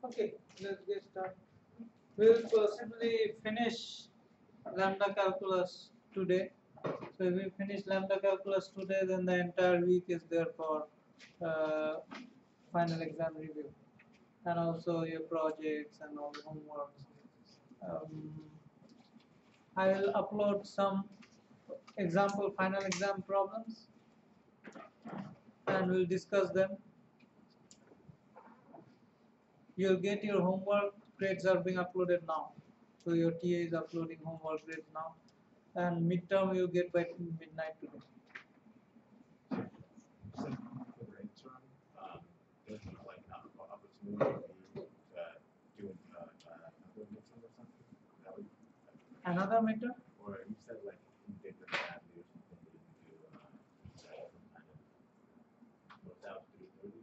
Okay, let's get started. We will possibly finish lambda calculus today. So if we finish lambda calculus today, then the entire week is there for uh, final exam review and also your projects and all the homeworks. Um, I will upload some example final exam problems and we'll discuss them. You'll get your homework grades are being uploaded now. So your TA is uploading homework grades now, and midterm you get by midnight today. For the interim, there's like opportunity for you to do another midterm or something. Is that what Another midterm? or you said like in different families or something that you could do kind of was that 3:30?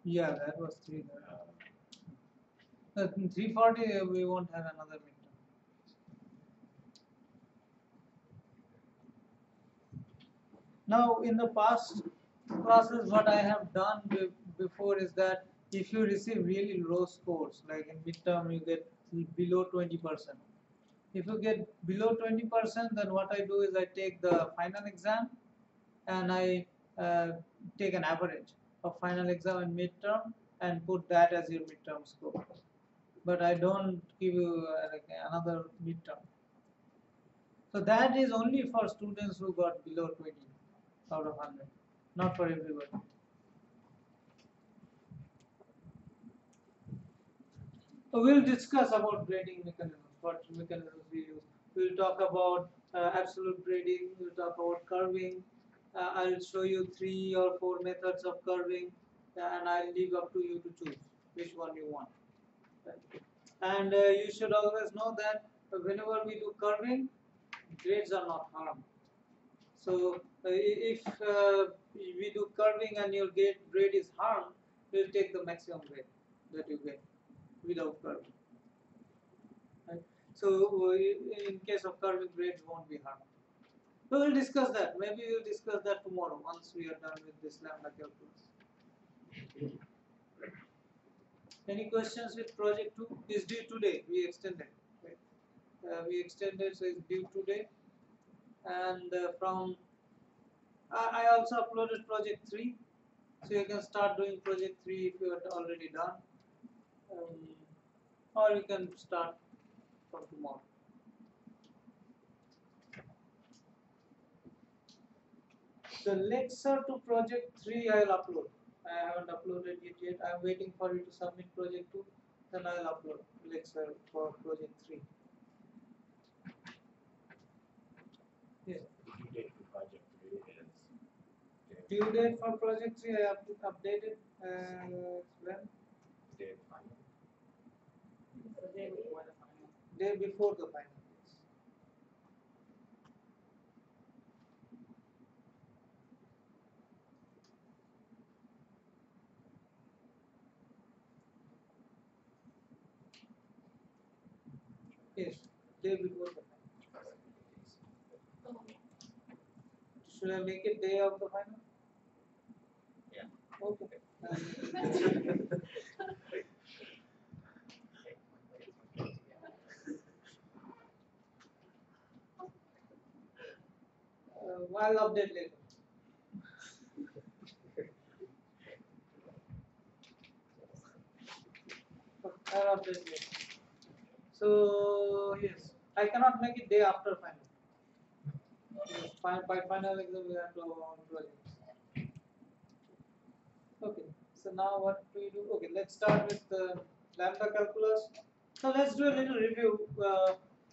Yeah, that was 340. We won't have another midterm. Now, in the past classes, what I have done before is that if you receive really low scores, like in midterm, you get below 20%. If you get below 20%, then what I do is I take the final exam and I take an average of final exam and midterm and put that as your midterm score. But I don't give you like another midterm. So that is only for students who got below 20 out of 100, not for everybody. So we'll discuss about grading mechanisms, what mechanisms we use. We'll talk about absolute grading, we'll talk about curving. I'll show you 3 or 4 methods of curving and I'll leave up to you to choose which one you want. Right? And you should always know that whenever we do curving, grades are not harmed. So if we do curving and your grade is harmed, we'll take the maximum grade that you get without curving. Right? So in case of curving, grades won't be harmed. We will discuss that. Maybe we'll discuss that tomorrow once we are done with this lambda calculus. Any questions with project 2? Is due today. We extended. Right? We extended, so it's due today. And from I also uploaded project 3, so you can start doing project 3 if you are already done, or you can start from tomorrow. The lecture to project 3 I will upload. I haven't uploaded it yet. I am waiting for you to submit project 2, then I will upload lecture for project 3. Yes. Due date for project 3 is Due date for project 3 I have to update it. When? day final. Day before the final. Yes, day before the final. Should I make it day of the final? Yeah. Okay. I'll update later. I'll update later. So yes, I cannot make it day after final. Yes, by final exam we have to on projects. Okay, so now what do we do? Okay, let's start with the lambda calculus. So let's do a little review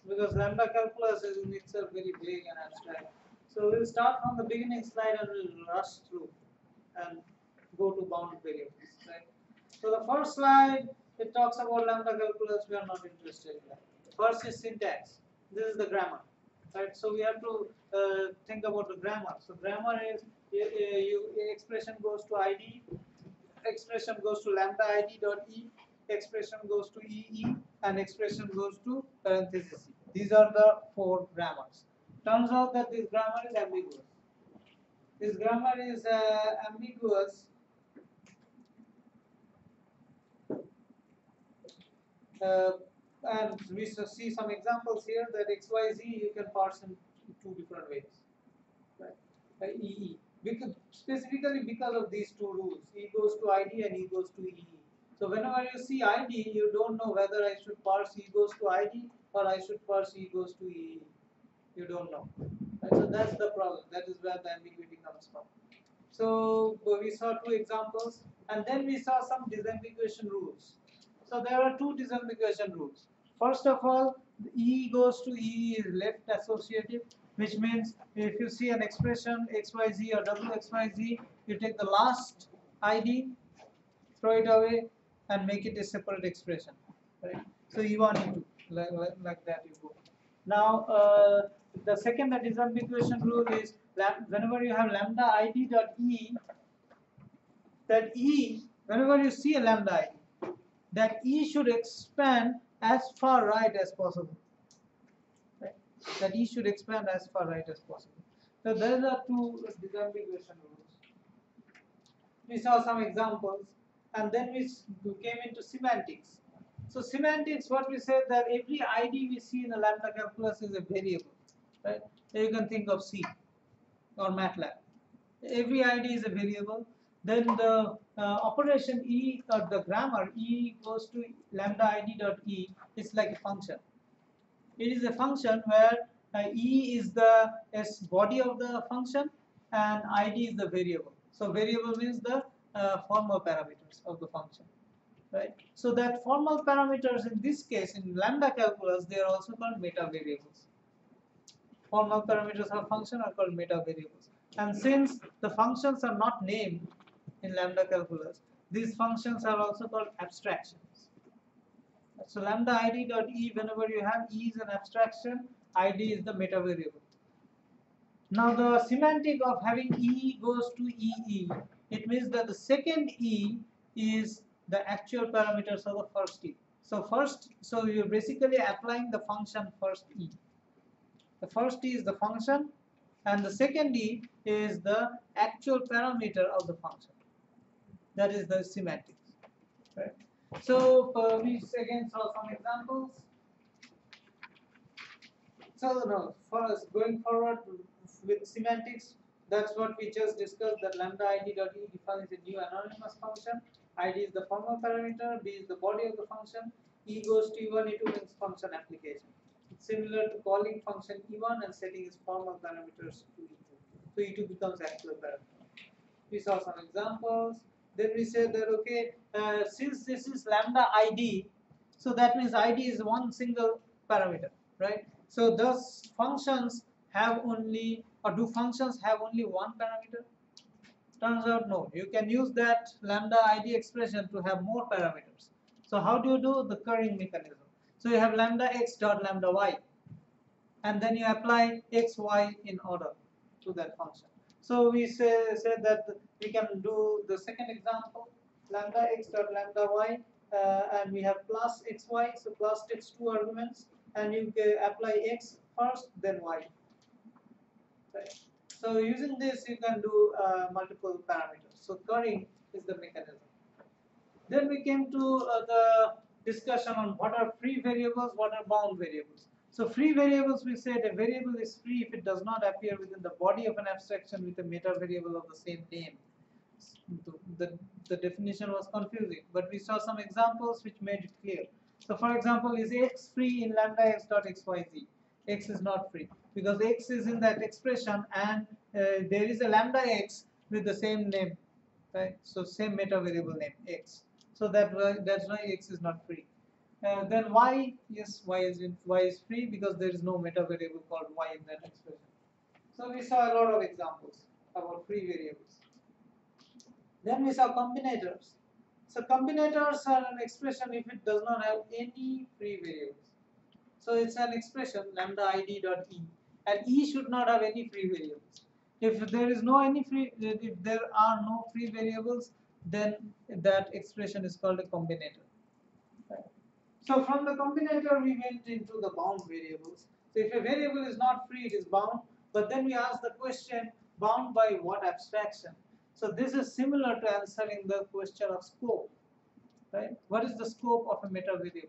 because lambda calculus is in itself very vague and abstract. So we'll start from the beginning slide and we'll rush through and go to bounded variables. Right. So the first slide it talks about lambda calculus. We are not interested in that. First is syntax. This is the grammar. Right. So we have to think about the grammar. So grammar is expression goes to id, expression goes to lambda id dot e, expression goes to ee, and expression goes to parenthesis. These are the 4 grammars. Turns out that this grammar is ambiguous. This grammar is ambiguous And we see some examples here that XYZ you can parse in two different ways, right? EE, because specifically because of these two rules, E goes to ID and E goes to EE. So whenever you see ID, you don't know whether I should parse E goes to ID or I should parse E goes to EE. You don't know. Right? So that's the problem. That is where the ambiguity comes from. So we saw two examples, and then we saw some disambiguation rules. So there are two disambiguation rules. First of all, E goes to E is left associative, which means if you see an expression XYZ or WXYZ, you take the last ID, throw it away, and make it a separate expression. Right? So E1, E2, like that you go. Now, the second disambiguation rule is whenever you have lambda ID dot E, that E, whenever you see a lambda ID, that E should expand as far right as possible. Right? That E should expand as far right as possible. So there are two disambiguation rules. We saw some examples, and then we came into semantics. So semantics, what we said that every ID we see in a lambda calculus is a variable, right? You can think of C or MATLAB. Every ID is a variable. Then the operation E or the grammar E goes to lambda ID dot E is like a function. It is a function where E is the body of the function and ID is the variable. So variable means the formal parameters of the function, right? So that formal parameters in this case in lambda calculus they are also called meta variables. Formal parameters of function are called meta variables. And since the functions are not named in lambda calculus, these functions are also called abstractions. So lambda ID dot E, whenever you have E is an abstraction, ID is the meta variable. Now the semantic of having E goes to EE, it means that the second E is the actual parameters of the first E. So you're basically applying the function first E. The first E is the function and the second E is the actual parameter of the function. That is the semantics. Right? So we again saw some examples. So no, first going forward with semantics, that's what we just discussed. That lambda ID dot E defines a new anonymous function. ID is the formal parameter, B is the body of the function, E goes to E1, E2 means function application. It's similar to calling function E1 and setting its formal parameters to E2. So E2 becomes actual parameter. We saw some examples. Then we said that okay, since this is lambda ID, so that means ID is one single parameter, right? So thus functions have only, or do functions have only one parameter? Turns out no. You can use that lambda ID expression to have more parameters. So how do you do the currying mechanism? So you have lambda x dot lambda y, and then you apply x, y in order to that function. So we said that we can do the second example, lambda x dot lambda y, and we have plus xy, so plus takes two arguments, and you apply x first, then y. Right. So using this, you can do multiple parameters. So currying is the mechanism. Then we came to the discussion on what are free variables, what are bound variables. So free variables, we said a variable is free if it does not appear within the body of an abstraction with a meta variable of the same name. The definition was confusing, but we saw some examples which made it clear. So for example, is x free in lambda x dot xyz? X is not free because x is in that expression and there is a lambda x with the same name, right? So same meta variable name x. So that's why x is not free. Then y, yes, y is free because there is no meta variable called y in that expression. So we saw a lot of examples about free variables. Then we saw combinators. So combinators are an expression if it does not have any free variables. So it's an expression lambda ID dot E, and E should not have any free variables. If there is if there are no free variables, then that expression is called a combinator. Right. So from the combinator we went into the bound variables. So if a variable is not free, it is bound. But then we ask the question, bound by what abstraction? So this is similar to answering the question of scope. Right? What is the scope of a meta variable?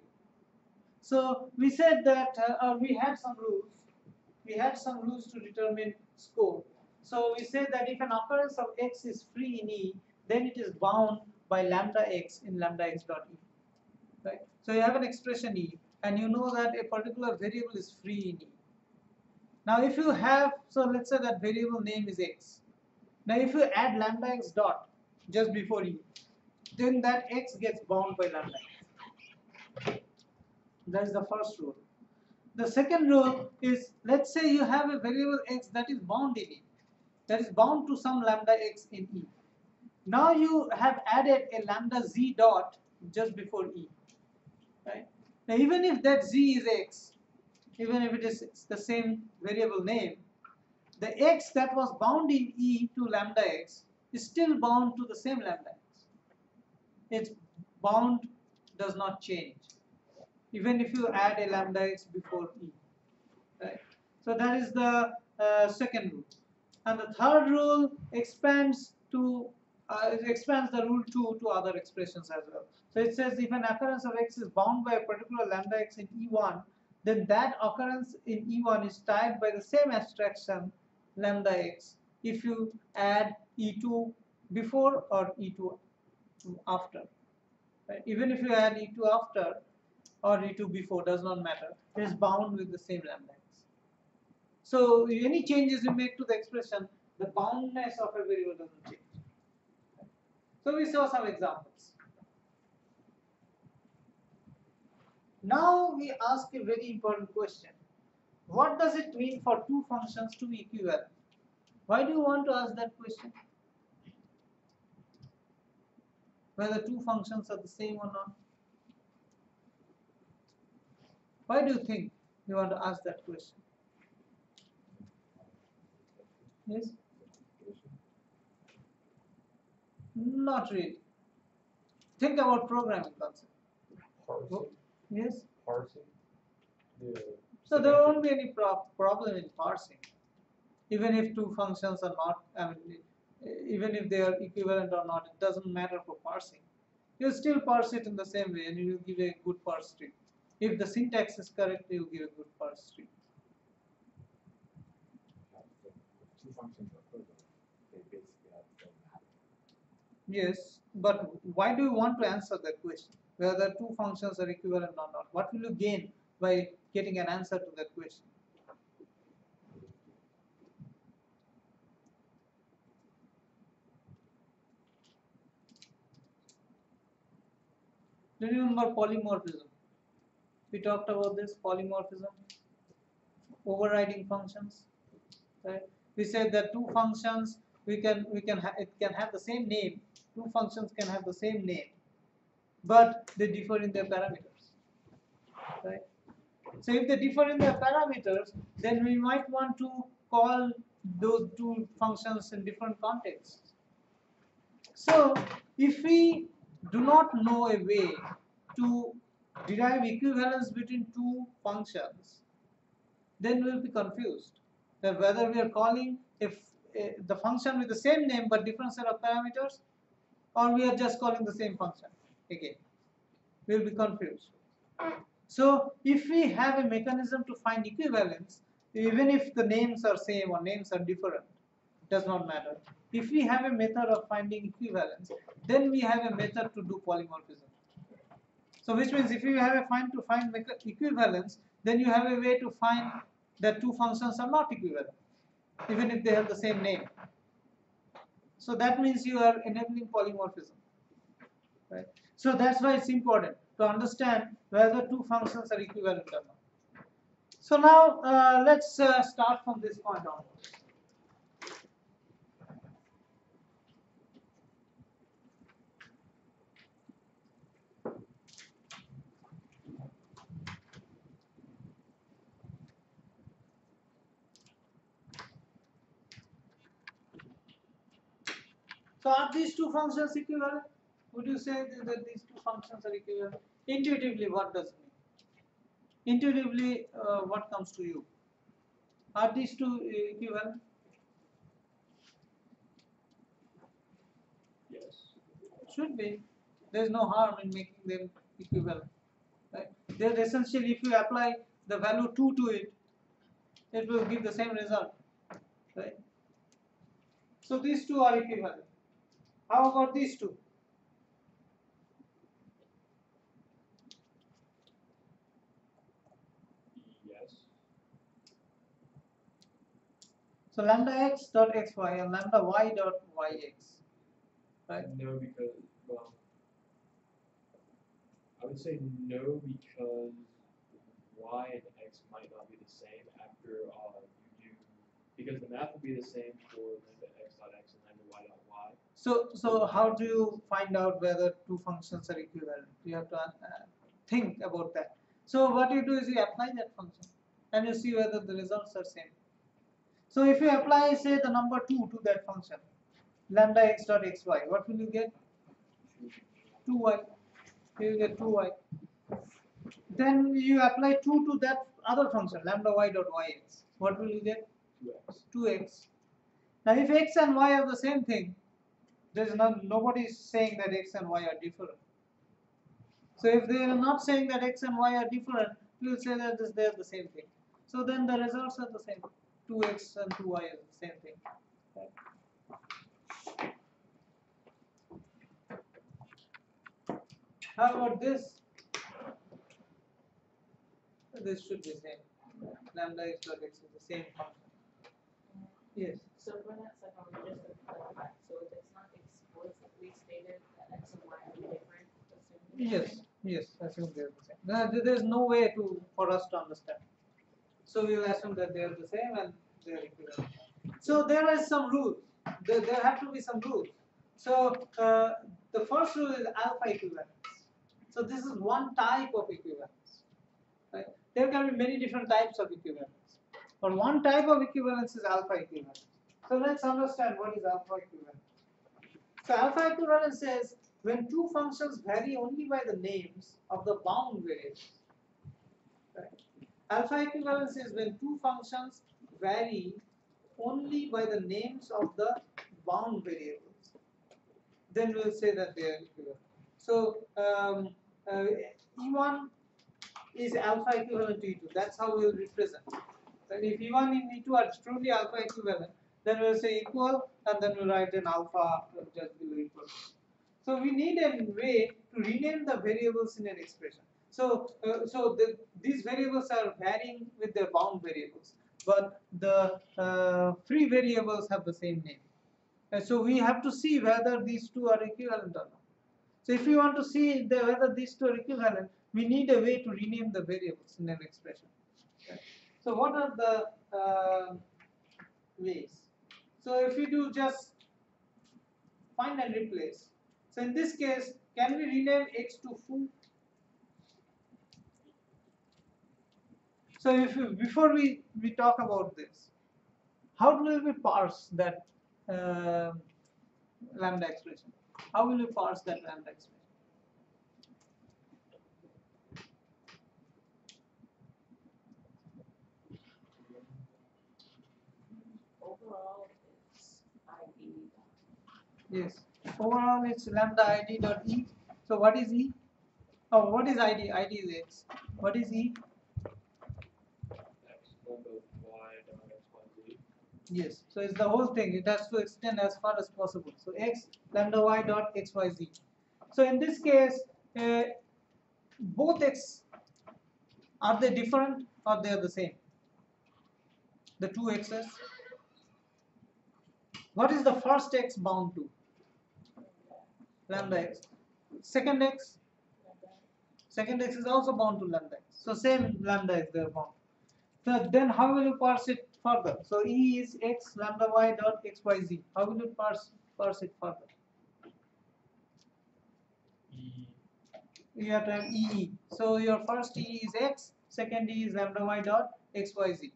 So we said that we had some rules. We had some rules to determine score. So we said that if an occurrence of x is free in E, then it is bound by lambda x in lambda x dot E. Right? So you have an expression E, and you know that a particular variable is free in E. Now if you have, so let's say that variable name is x. Now if you add lambda x dot just before E, then that x gets bound by lambda x. That is the first rule. The second rule is, let's say you have a variable x that is bound in E, that is bound to some lambda x in E. Now you have added a lambda z dot just before E. Right? Now even if that z is x, even if it is the same variable name, the x that was bound in E to lambda x is still bound to the same lambda x. Its bound does not change, even if you add a lambda x before E. Right? So that is the second rule. And the third rule expands the rule 2 to other expressions as well. So it says if an occurrence of x is bound by a particular lambda x in E1, then that occurrence in E1 is tied by the same abstraction lambda x if you add E2 before or E2 after. Right? Even if you add E2 after or E2 before, does not matter. It is bound with the same lambda x. So any changes you make to the expression, the boundness of a variable doesn't change. So we saw some examples. Now we ask a very important question. What does it mean for two functions to be equivalent? Why do you want to ask that question? Whether two functions are the same or not? Why do you think you want to ask that question? Yes? Not really. Think about programming concept. Parsing. Yes? Parsing. Yeah. So there won't be any problem in parsing. Even if two functions are not, even if they are equivalent or not, it doesn't matter for parsing. You still parse it in the same way and you will give a good parse tree. If the syntax is correct, you will give a good parse tree. Two functions are equivalent. They basically have the same mapping. Yes, but why do you want to answer that question? Whether two functions are equivalent or not? What will you gain by getting an answer to that question? Do you remember polymorphism? We talked about this polymorphism, overriding functions. Right? We said that two functions it can have the same name. Two functions can have the same name, but they differ in their parameters. Right? So if they differ in their parameters, then we might want to call those two functions in different contexts. So if we do not know a way to derive equivalence between two functions, then we will be confused that whether we are calling the function with the same name but different set of parameters, or we are just calling the same function again. We will be confused. So if we have a mechanism to find equivalence, even if the names are same or names are different, it does not matter. If we have a method of finding equivalence, then we have a method to do polymorphism. So which means if you have a find equivalence, then you have a way to find that two functions are not equivalent, even if they have the same name. So that means you are enabling polymorphism. Right? So that's why it's important to understand whether two functions are equivalent or not. So now let's start from this point onwards. So are these two functions equivalent? Would you say that these two functions are equivalent? Intuitively, what does it mean? Intuitively, what comes to you? Are these two equivalent? Yes. Should be. There is no harm in making them equivalent. Right? Then essentially, if you apply the value 2 to it, it will give the same result, right? So these two are equivalent. How about these two? Yes. So lambda x dot xy and lambda y dot yx, right? No, because, well, I would say no because y and x might not be the same after you do, because the math will be the same for lambda x dot x and lambda y dot y. So how do you find out whether two functions are equivalent? You have to think about that. So what you do is you apply that function and you see whether the results are same. So if you apply, say, the number 2 to that function, lambda x dot xy, what will you get? 2y. You will get 2y. Then you apply 2 to that other function, lambda y dot yx. What will you get? 2x. 2x. Now if x and y are the same thing, nobody is saying that x and y are different. So if they are not saying that x and y are different, we will say that they are the same thing. So then the results are the same. 2x and 2y are the same thing. How about this? This should be same. Lambda x dot x is the same function. Yes. So for that second one, just to clarify, so if it's not explicitly stated that x and y are different, assume Yes. Yes. Assume they are the same. There is no way for us to understand. So we will assume that they are the same and they are equivalent. So there is some rules. There have to be some rules. So the first rule is alpha equivalence. So this is one type of equivalence. Right? There can be many different types of equivalence, but one type of equivalence is alpha equivalence. So let's understand what is alpha equivalence. So alpha equivalence says when two functions vary only by the names of the bound variables. Right? Alpha equivalence is when two functions vary only by the names of the bound variables. Then we'll say that they are equivalent. So E1 is alpha equivalent to E2. That's how we'll represent. And if E1 and E2 are truly alpha equivalent, then we'll say equal, and then we'll write an alpha just below equal. So we need a way to rename the variables in an expression. So these variables are varying with their bound variables, but the free variables have the same name. And so we have to see whether these two are equivalent or not. So if we want to see whether these two are equivalent, we need a way to rename the variables in an expression. Okay. So what are the ways? So if we do just find and replace. So in this case, can we rename x to foo? So before we talk about this, how will we parse that lambda expression? How will we parse that lambda expression? overall it's ID. Yes. Overall, it's lambda id dot e. So what is e? Oh, what is id? Id is x. What is e? X lambda y dot x y z. Yes. So it's the whole thing. It has to extend as far as possible. So x lambda y dot x y z. So in this case, both x, are they different or they are the same? The two x's. What is the first x bound to? Lambda x. Second x. Second x is also bound to lambda x. So same lambda x they are bound. So then how will you parse it further? So E is x lambda y dot x y z. How will you parse it further? E. You have to have E. So your first E is x, second E is lambda y dot x y z.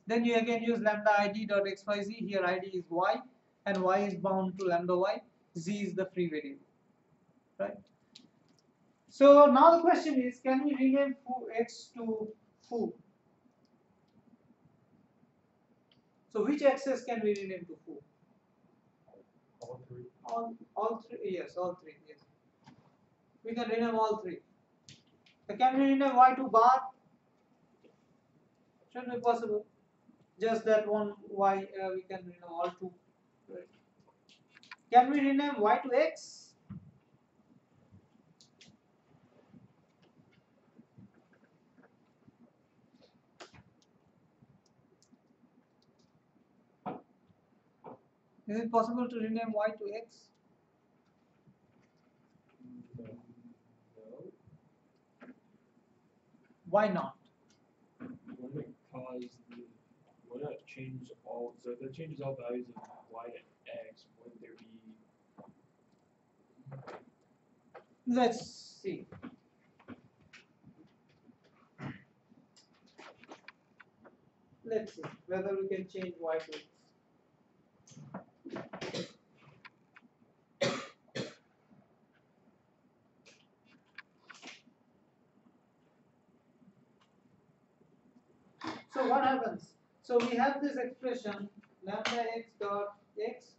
Then you again use lambda id dot x y z. Here id is y, and y is bound to lambda y. Z is the free variable, right? So now the question is, can we rename foo x to foo? So which x's can we rename to foo? All three. All three, yes, all three, yes. We can rename all three. Can we rename y to bar? Should be possible. Just that one y we can rename all two. Right. Can we rename y to x? Is it possible to rename y to x? No. Why not? Wouldn't it cause the, wouldn't it change all, so if it changes all values of y to x, wouldn't there be, Let's see. Let's see whether we can change y to x. So what happens? So we have this expression lambda x dot x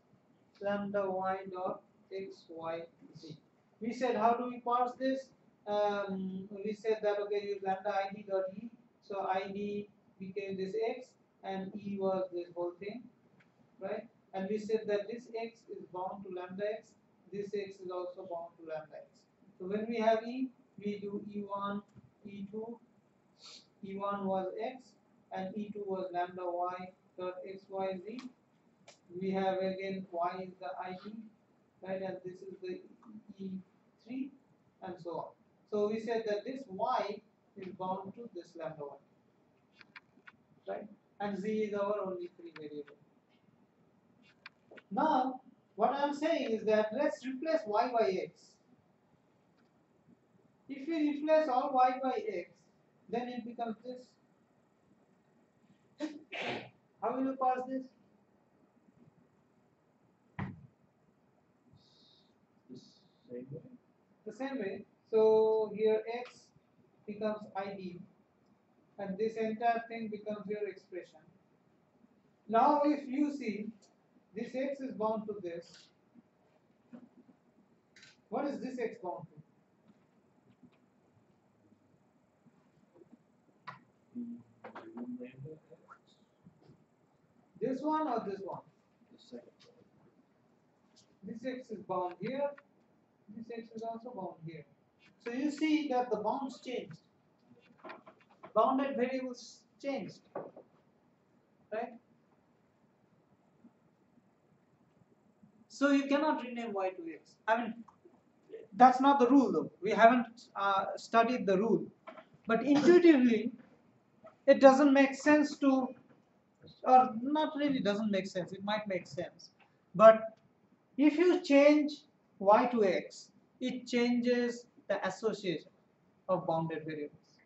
lambda y dot x y z. We said how do we parse this? We said that okay use lambda id dot e. So id became this x and e was this whole thing, right? And we said that this x is bound to lambda x. This x is also bound to lambda x. So when we have e, we do e1, e2. E1 was x and E2 was lambda y dot xyz. We have again y is the ID, right, and this is the E3 and so on. So we said that this y is bound to this lambda y, right, and z is our only free variable. Now what I am saying is that let's replace y by x. If we replace all y by x, then it becomes this. How will you parse this? the same way? The same way. So here x becomes id and this entire thing becomes your expression. Now if you see this x is bound to this, what is this x bound to? The lambda x, This one or this one? the second one. This x is bound here, this x is also bound here. So you see that the bounds changed. Bounded variables changed. Right? So you cannot rename y to x. I mean, that's not the rule though. We haven't studied the rule. But intuitively, it doesn't make sense to, or not really doesn't make sense, it might make sense. But if you change y to x, it changes the association of bounded variables.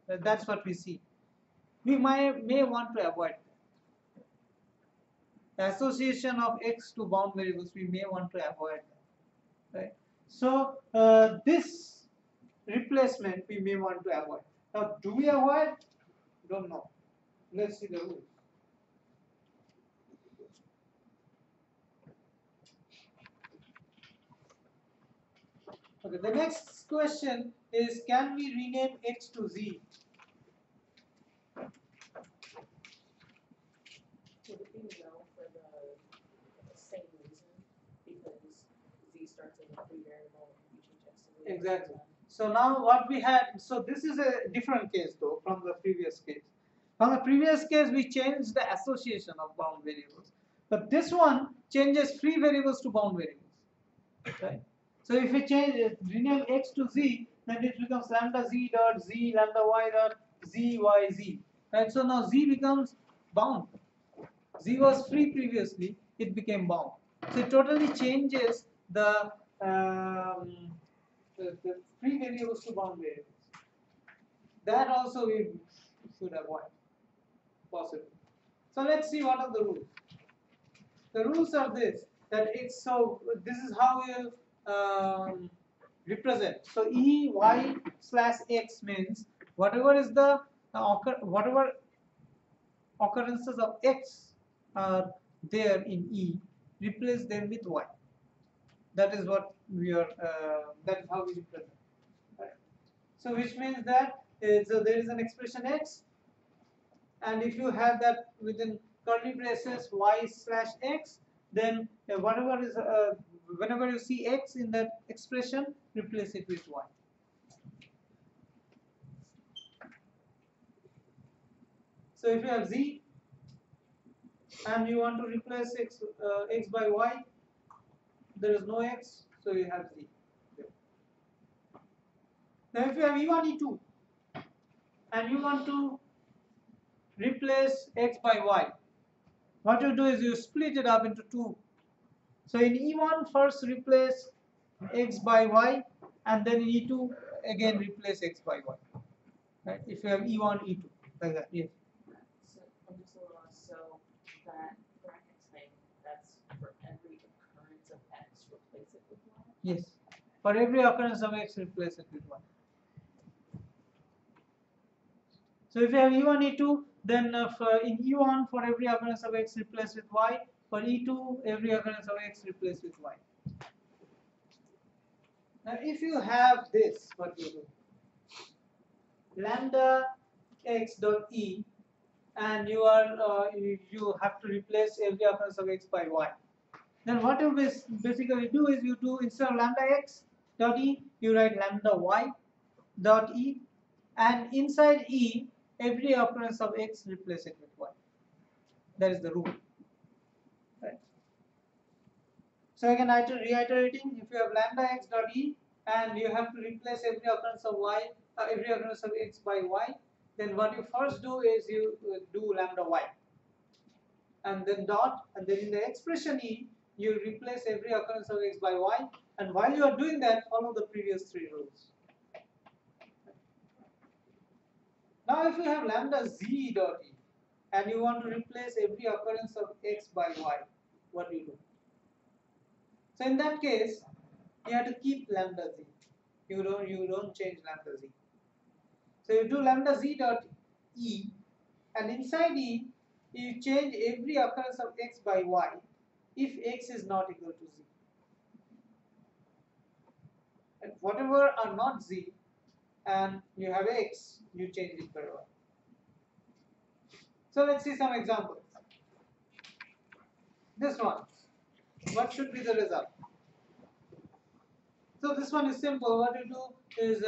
That's what we see. We may want to avoid that. The association of x to bound variables, we may want to avoid that. Right? So this replacement we may want to avoid. Now, do we avoid? Don't know. Let's see the rules. Okay, the next question is, can we rename x to z? Would it be no for the same reason? Because z starts as a free variable and you change x to z. Exactly. So now what we had, so this is a different case though from the previous case. From the previous case we changed the association of bound variables. But this one changes free variables to bound variables. Right? So if we change it, rename x to z, then it becomes lambda z dot z lambda y dot z y z. Right? So now z becomes bound. Z was free previously, it became bound. So it totally changes the free variables to bound variables. That also we should avoid, possibly. So let's see what are the rules. The rules are this, that it's so this is how we'll represent. So e y slash x means whatever is the whatever occurrences of x are there in e, replace them with y. That is what we are. That is how we represent. Right. So which means that so there is an expression x, and if you have that within curly braces y slash x, then whenever you see x in that expression, replace it with y. So if you have z and you want to replace x by y, there is no x, so you have z. Now if you have e1 e2 and you want to replace x by y, what you do is you split it up into two. So in e1 first replace x by y, and then in e2 again replace x by y. Right? If you have e1 e2 like that, yes. So I'm just a little lost. So that brackets thing, that's for every occurrence of x, replace it with y? Yes. For every occurrence of x, replace it with y. So if you have e1 e2, then in e1 for every occurrence of x, replace with y. For e2, every occurrence of x, replace with y. Now if you have this, what you do? Lambda x dot e, and you have to replace every occurrence of x by y. Then what you basically do is you do, instead of lambda x dot e, you write lambda y dot e, and inside e, every occurrence of x, replace it with y. That is the rule. Right. So again, reiterating, if you have lambda x dot e and you have to replace every occurrence of y, every occurrence of x by y, then what you first do is you do lambda y, and then dot, and then in the expression e, you replace every occurrence of x by y, and while you are doing that, follow the previous three rules. Now if you have lambda z dot e and you want to replace every occurrence of x by y, what do you do? So in that case, you have to keep lambda z. You don't change lambda z. So you do lambda z dot e, and inside e, you change every occurrence of x by y if x is not equal to z. And whatever are not z and you have x, you change it by y. So let's see some examples. This one, what should be the result? So this one is simple. What you do is,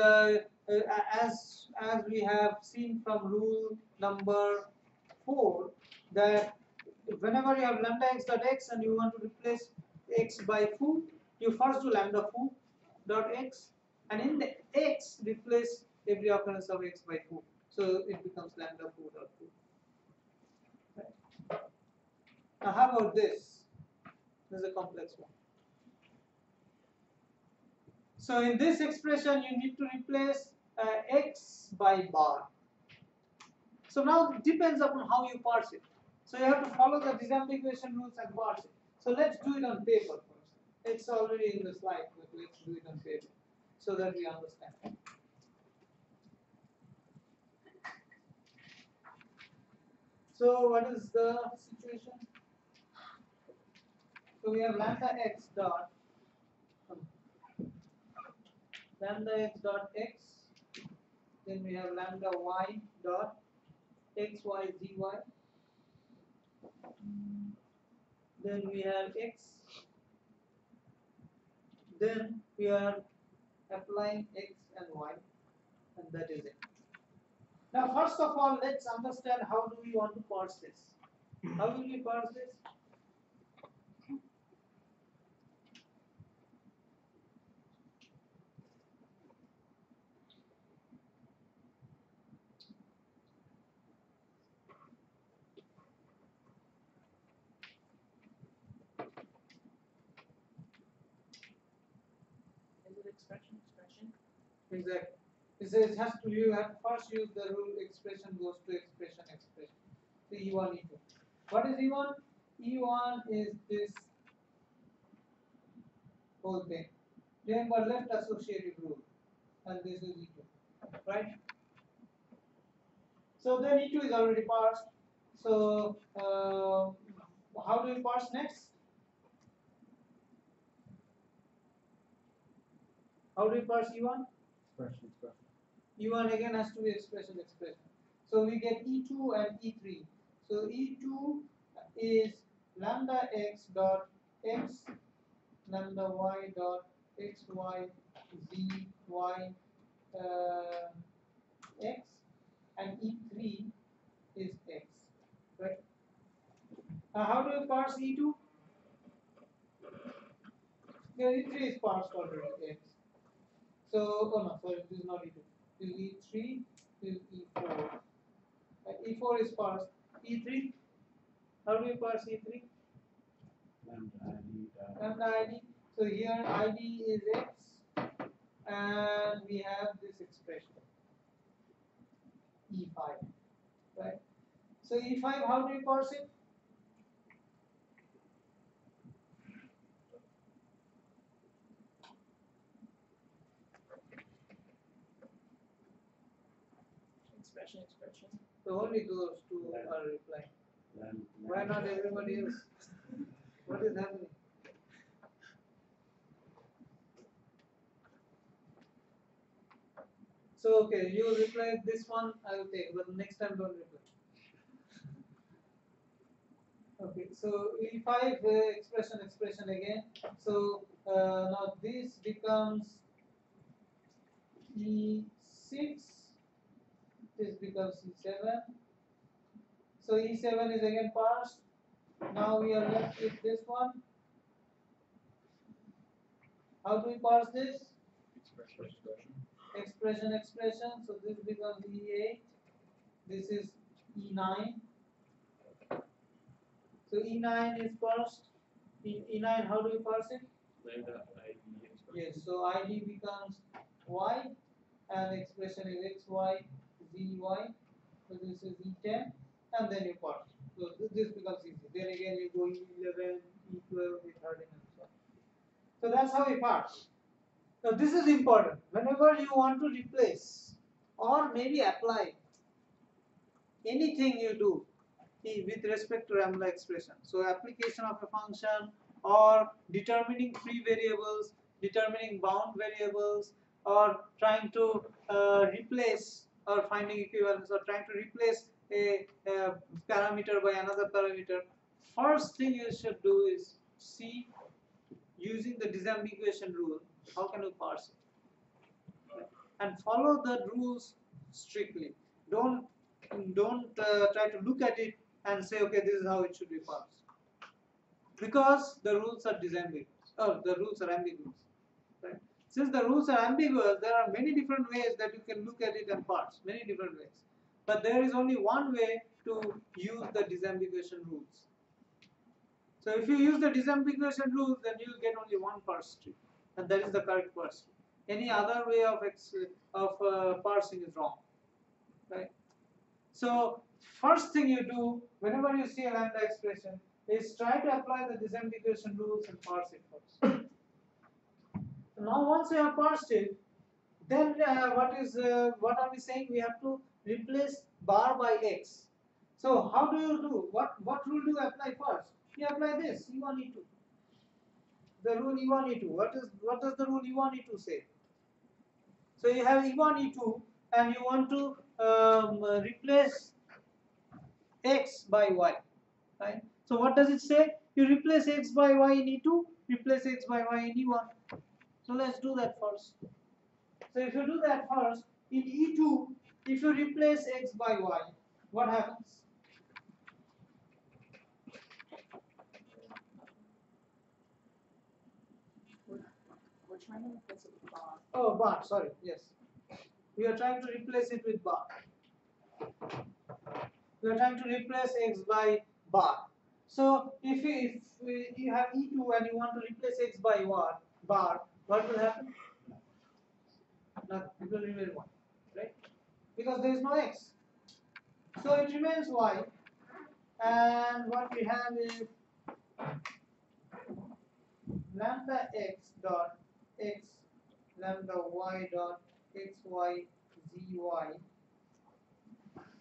as we have seen from rule number 4, that whenever you have lambda x dot x and you want to replace x by foo, you first do lambda foo dot x, and in the x replace every occurrence of x by foo. So it becomes lambda foo dot foo. Right. Now how about this? This is a complex one. So in this expression, you need to replace x by bar. So now it depends upon how you parse it. So you have to follow the disambiguation rules and parse it. So let's do it on paper first. It's already in the slide, but let's do it on paper so that we understand. So what is the situation? So we have lambda x dot x, then we have lambda y dot x y z y, then we have x, then we are applying x and y, and that is it. Now first of all, let's understand how do we want to parse this. How will we parse this? Is it expression? Exactly. It has to, you have to first use the rule expression goes to expression. So E1, E2. What is E1? E1 is this whole thing. Remember left associative rule, and this is E2, right? So then E2 is already parsed. So how do we parse next? How do we parse E1? Expression. E1 again has to be expression. So we get E2 and E3. So E2 is lambda x dot x, lambda y dot xy z y x, and E3 is x, right? How do you parse E2? Yeah, E3 is parsed already, x. So, oh no, sorry, this is not E2. This is E3, this is E4. E4 is parsed. E3, how do you parse E3? Lambda ID. So here ID is x, and we have this expression E5, right? So E5, how do you parse it? Expression. So only those two are replying. Why not everybody else? What is happening? So okay, you reply this one, I will take, but next time don't reply. Okay, so E5 expression again. So now this becomes E6. This becomes E7. So E7 is again parsed. Now we are left with this one. How do we parse this? Expression. So this becomes E8. This is E9. So E9 is parsed. In E9, how do we parse it? Lambda ID expression. Yes. So ID becomes Y, and expression is XY, ZY. So this is E10, and then you parse. So this becomes easy. Then again you go E11, E12, E13, and so on. So that's how we parse. Now this is important. Whenever you want to replace or maybe apply anything you do with respect to lambda expression, so application of a function or determining free variables, determining bound variables, or trying to replace or finding equivalence, or trying to replace a parameter by another parameter, first thing you should do is see, using the disambiguation rule, how can you parse it, and follow the rules strictly. Don't try to look at it and say, okay, this is how it should be parsed, because the rules are disambiguous, or the rules are ambiguous, right? Since the rules are ambiguous, there are many different ways that you can look at it and parse, many different ways, but there is only one way to use the disambiguation rules. So if you use the disambiguation rules, then you will get only one parse tree, and that is the correct parse tree. Any other way of parsing is wrong, right? So first thing you do whenever you see a lambda expression is try to apply the disambiguation rules and parse it first. Now once you have parsed it, then what are we saying? We have to replace bar by x. So how do you do? What rule do you apply first? You apply this E1 E2. The rule E1 E2. What does the rule E1 E2 say? So you have E1 E2, and you want to replace x by y, right? So what does it say? You replace x by y in E2, replace x by y in E1. So let's do that first. So if you do that first, in E2, if you replace x by y, what happens? We're trying to replace it with bar. Oh, bar, sorry, yes. We are trying to replace it with bar. We are trying to replace x by bar. So if you have E2 and you want to replace x by bar, what will happen? Nothing. It will remain 1, right? Because there is no x. So it remains y, and what we have is lambda x dot x, lambda y dot xy zy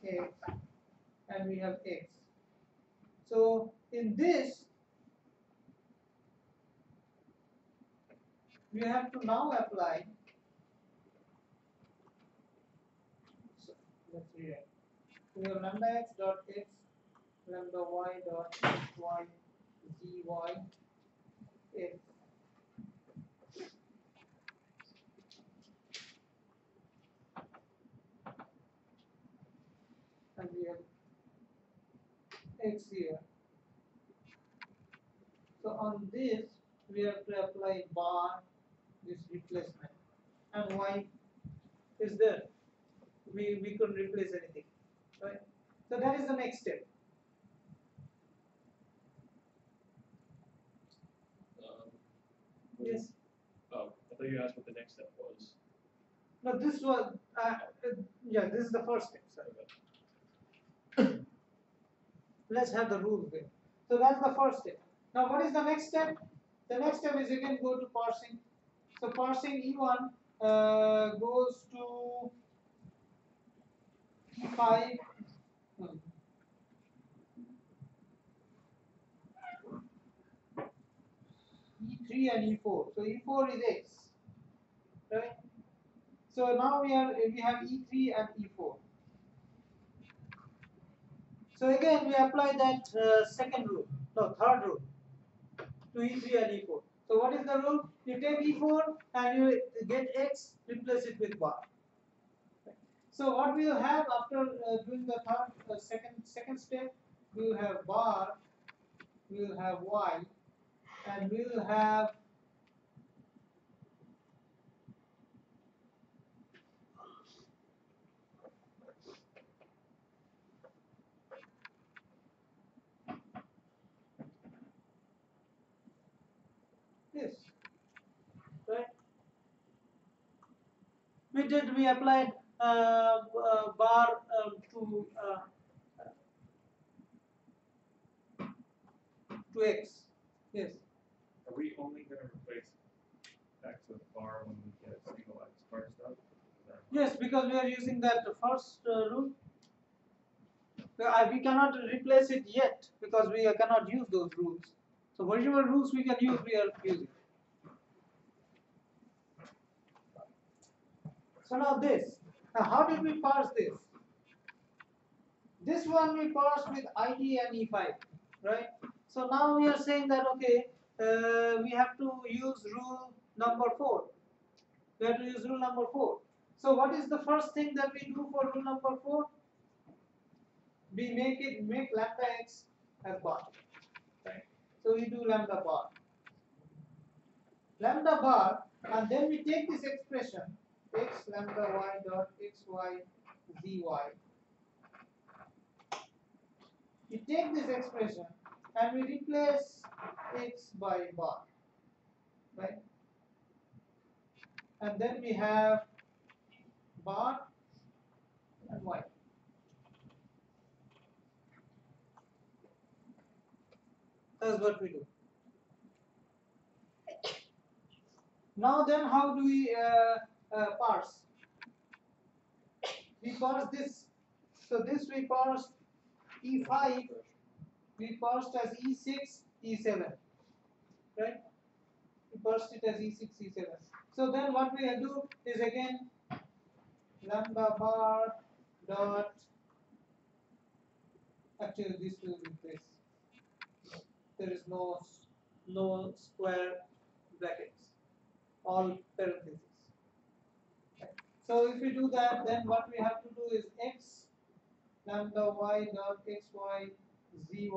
x, and we have x. So in this, we have to now apply let's rewrite. We have lambda x dot x, lambda y dot y, zy x. And we have x here. So on this we have to apply bar, this replacement, and y is there. We couldn't replace anything, right? So that is the next step. Yes. Oh, I thought you asked what the next step was. No, this was yeah. This is the first step. Sorry. Okay. Let's have the rules there. So that's the first step. Now what is the next step? The next step is again go to parsing. So parsing E1 goes to E5. E3 and E4. So E4 is X, right? So now we have E3 and E4. So again we apply that second rule, no third rule to E3 and E4. So what is the rule? You take E4 and you get X, replace it with bar. So what we will have after doing the third second step, we will have bar, we will have Y, and we will have this, right? We applied bar to X. Yes. Are we only going to replace X with bar when we get single X bar stuff? Yes, because we are using that first rule. We cannot replace it yet because we cannot use those rules. So whatever rules we can use, we are using. So now this. Now how did we parse this? This one we parsed with ID and E5, right? So now we are saying that okay, we have to use rule number 4. We have to use rule number 4. So what is the first thing that we do for rule number 4? We make lambda x as bar. Right? So we do lambda bar. Lambda bar, and then we take this expression x lambda y dot xy zy. We take this expression and we replace x by bar, right? And then we have bar and y. That's what we do. Now then, how do we parse? We parse this. So this we parsed E5, we parsed as E6, E7, right? We parsed it as E6, E7. So then what we do is again lambda bar dot, actually this will be this. There is no square brackets, all parentheses. Okay. So if we do that, then what we have to do is x lambda y dot xy zy.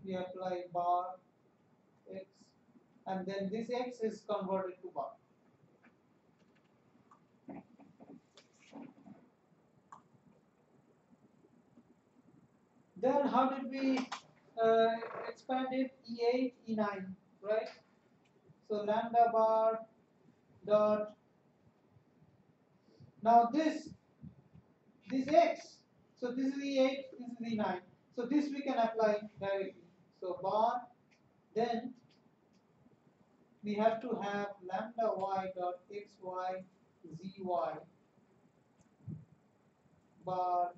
We apply bar x, and then this x is converted to bar. Then how did we expand it? E8, E9, right? So lambda bar dot, now this x, so this is E8, this is E9. So this we can apply directly. So bar, then we have to have lambda y dot xy zy bar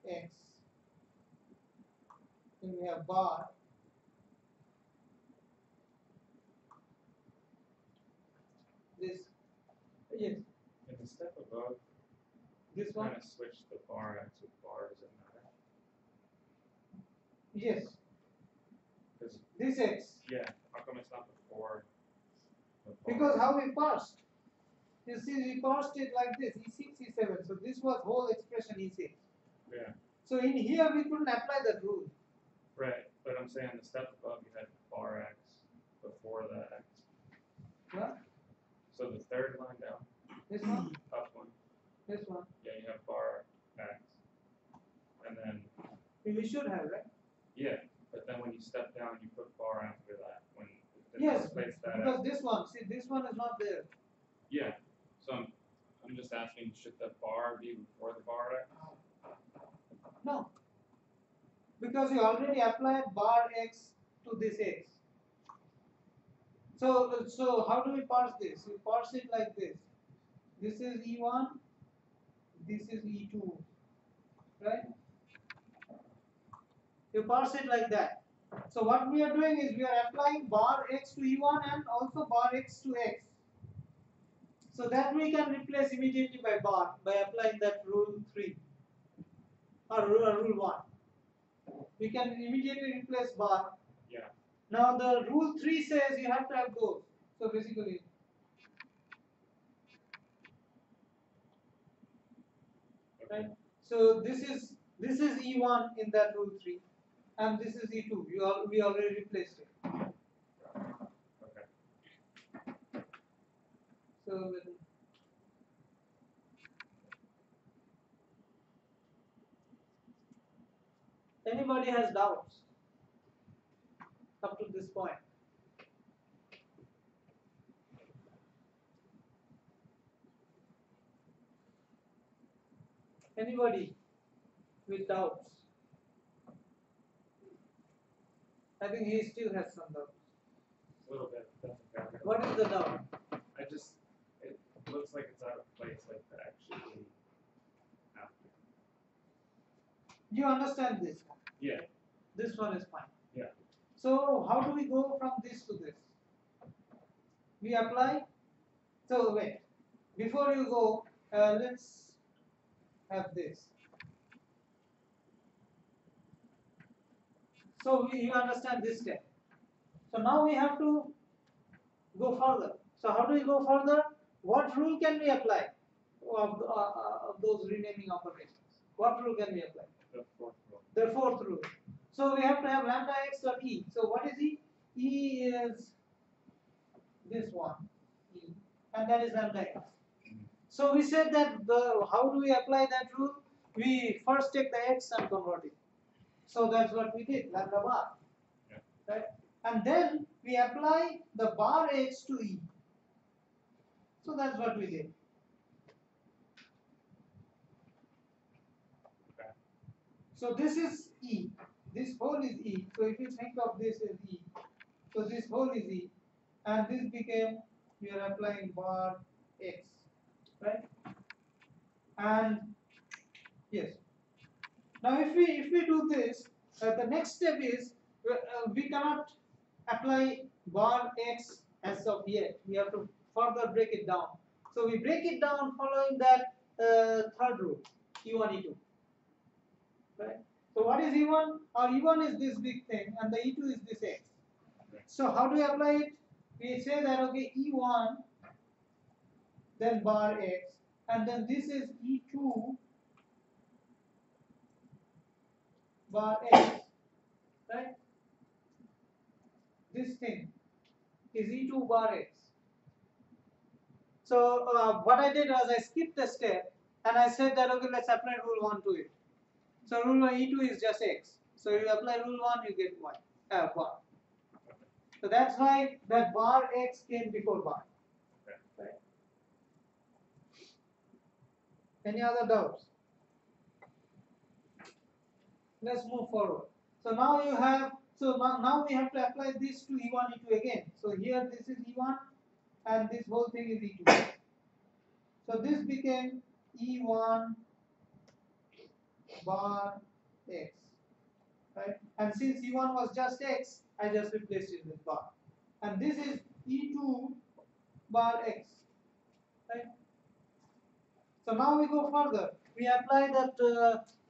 x. Then we have bar. This, yes. step above This one? kind of switch the bar x with bar, does it matter? Yes. Because This x. yeah, how come it's not before the bar? Because how we parsed. You see, we parsed it like this, E6, E7. So this was whole expression E6. Yeah, So in here we couldn't apply that rule. right. But I'm saying the step above you had bar x before the x. What? So the third line down, This one? up one, This one? yeah, you have bar x, and then We should have, right? yeah, but then when you step down, you put bar after that. When it Yes, replace that because x. this one, see, this one is not there. Yeah. So I'm just asking, should the bar be before the bar x? No. Because you already applied bar x to this x. So how do we parse this? We parse it like this. This is E1, this is E2, right? You parse it like that. So what we are doing is we are applying bar x to E1 and also bar x to x. So that we can replace immediately by bar by applying that rule 3 or rule 1. We can immediately replace bar. Yeah. Now the rule 3 says you have to have those. So basically, right? So this is E1 in that rule 3, and this is E2. We already replaced it. Okay. So anybody has doubts up to this point? Anybody with doubts? I think he still has some doubts. A little bit. That's okay. What is the doubt? It looks like it's out of place, like the actually after. You understand this one? Yeah. This one is fine. Yeah. So how do we go from this to this? We apply. So wait, before you go, let's have this. So you understand this step. So now we have to go further. So how do we go further? What rule can we apply of those renaming operations? What rule can we apply? The fourth rule. The fourth rule. So we have to have lambda x dot e. So what is e? E is this one, e, and that is lambda x. So we said that how do we apply that rule? We first take the x and convert it. So that's what we did, lambda bar. Yeah. Right? And then we apply the bar x to e. So that's what we did. Okay. So this is e. This whole is e. So if you think of this as e, so this whole is e, and this became, we are applying bar x, right? And yes. Now if we do this, the next step is we cannot apply bar x as of yet. We have to further break it down. So we break it down following that third rule, E1, E2. Right? So what is E1? Our E1 is this big thing, and the E2 is this x. So how do we apply it? We say that okay, E1, then bar x, and then this is E2 bar x, right? This thing is E2 bar x. So what I did was I skipped a step and I said that okay, let's apply rule 1 to it. So rule 1 E2 is just x. So you apply rule 1, you get y, bar. So that's why that bar x came before bar. Okay. Right? Any other doubts? Let's move forward. So now you have, so now we have to apply this to E1, E2 again. So here this is E1 and this whole thing is E2. So this became E1 bar x, right? And since E1 was just x, I just replaced it with bar. And this is E2 bar x, right? So now we go further. We apply that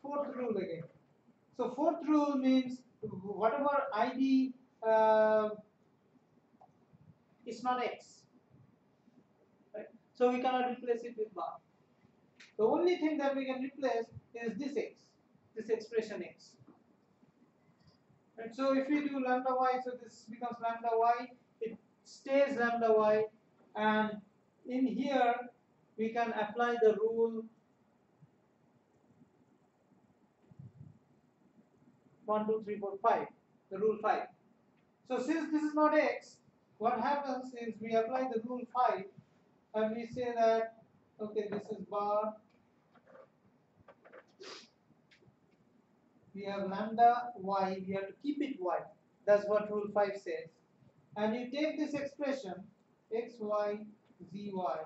fourth rule again. So fourth rule means whatever ID is not x, right? So we cannot replace it with bar. The only thing that we can replace is this x, this expression x. Right? So if we do lambda y, so this becomes lambda y, it stays lambda y, and in here we can apply the rule 1, 2, 3, 4, 5, the rule 5. So since this is not x, what happens is we apply the rule 5 and we say that, okay, this is bar, we have lambda y, we have to keep it y. That's what rule 5 says. And you take this expression x, y, z, y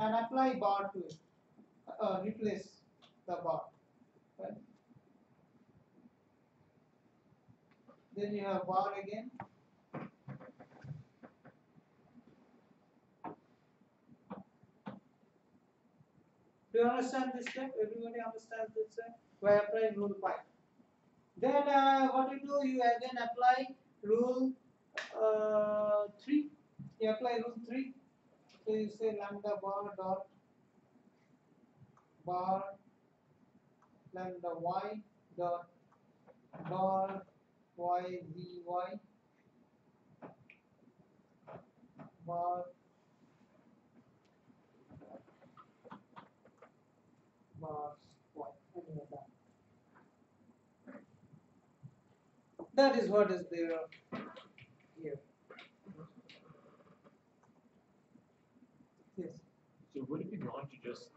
and apply bar to it, replace the bar. Right? Then you have bar again. Do you understand this step? Everybody understands this step? By applying rule 5. Then what you do, you again apply rule 3. You apply rule 3. So you say lambda bar dot bar lambda y dot bar y z y bar bars y. Any of that. That is what is there here. Yes. So would it be wrong to just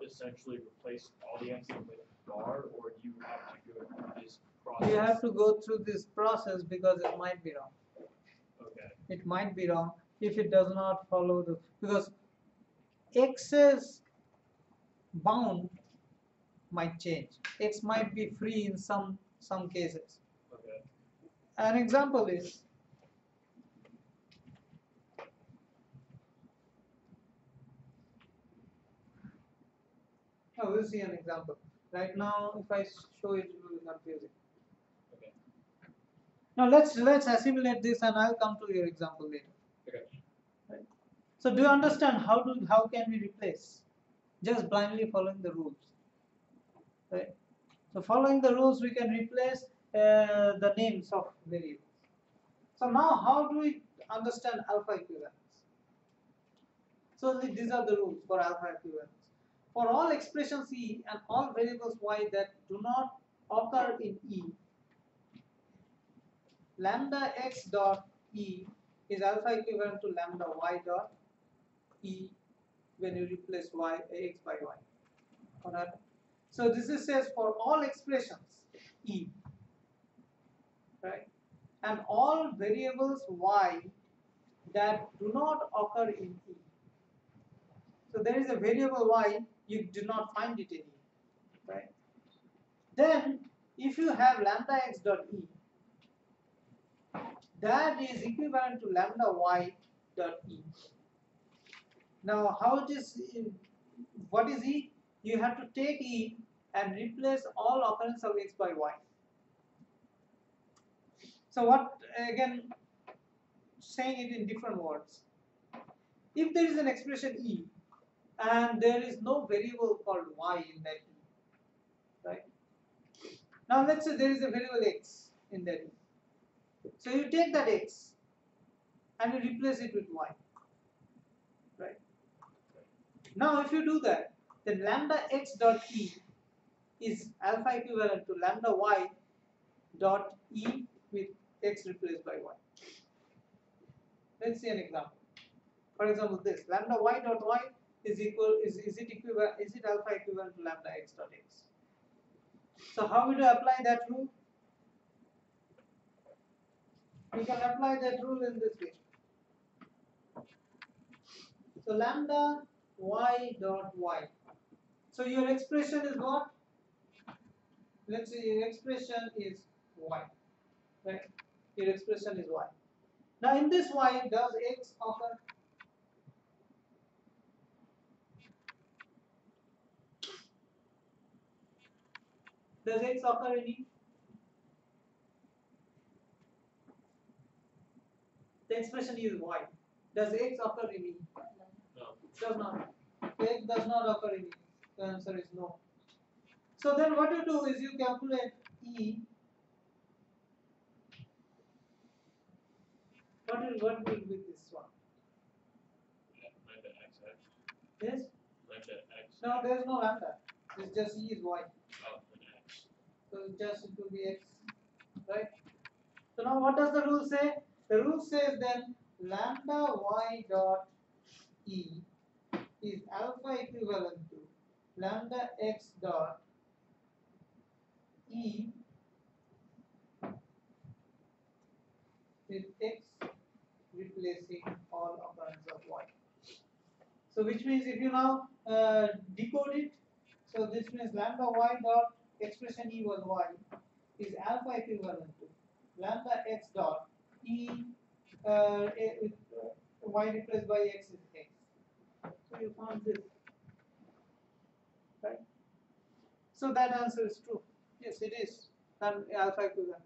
essentially replace all the x's with bar, or do you have to go through this process? You have to go through this process because it might be wrong. Okay. It might be wrong if it does not follow the, because x's bound might change. X might be free in some cases. Okay. An example is we'll see an example. Right now, if I show it, it will be confusing. Okay. Now let's assimilate this, and I'll come to your example later. Okay. Right. So do you understand how can we replace? Just blindly following the rules. Right. So following the rules, we can replace the names of variables. So now, how do we understand alpha equivalence? So these are the rules for alpha equivalence. For all expressions E and all variables Y that do not occur in E, lambda x dot E is alpha equivalent to lambda y dot E when you replace x by y. What happened? So this is says for all expressions E, right, and all variables Y that do not occur in E. So there is a variable Y, you do not find it in E, right? Then if you have lambda x dot E, that is equivalent to lambda y dot E. Now how it is, what is E? You have to take E and replace all occurrence of x by y. So what, again, saying it in different words, if there is an expression E and there is no variable called y in that E, right? Now let's say there is a variable x in that E. So you take that x and you replace it with y, right? Now if you do that, then lambda x dot E is alpha equivalent to lambda y dot E with x replaced by y. Let's see an example. For example, this lambda y dot y is it alpha equivalent to lambda x dot x? So how would you apply that rule? We can apply that rule in this way. So lambda y dot y. So your expression is what? Let's say your expression is y, right? Your expression is y. Now in this y, does x occur? Does X occur in E? The expression is Y. Does X occur in E? No. Does not. X does not occur in E. The answer is no. So then what you do is you calculate E. What will be this one? Lambda XX. Yes? Lambda X. No, there is no lambda. It's just E is Y. Oh, an X. So just it will be X, right? So now what does the rule say? The rule says then lambda Y dot E is alpha equivalent to lambda X dot E with X replacing all occurrence of Y. So which means if you now decode it, so this means lambda Y dot expression E was Y is alpha equivalent to lambda X dot E Y replaced by X is X. So you found this, right? So that answer is true. Yes, it is. Then alpha equivalent.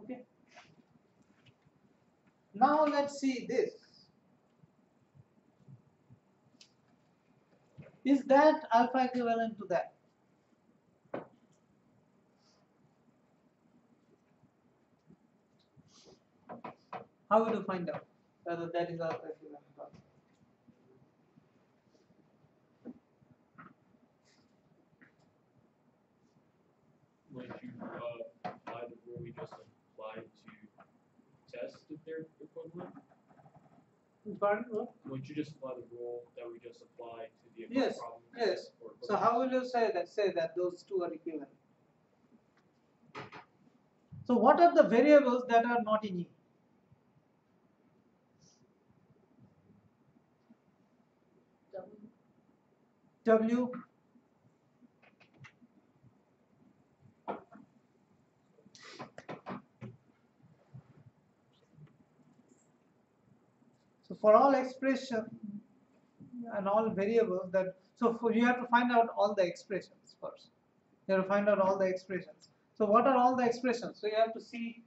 Okay. Now let's see this. Is that alpha equivalent to that? How will you find out whether that is alpha equivalent or not? Would you apply the rule we just applied to test if they're equivalent? Pardon? What? Would you just apply the rule that we just applied to the Yes, problem? yes. Or So how will you say that those two are equivalent? So what are the variables that are not in E? W. So for all expression and all variables that, so for you have to find out all the expressions first. You have to find out all the expressions. So what are all the expressions? So you have to see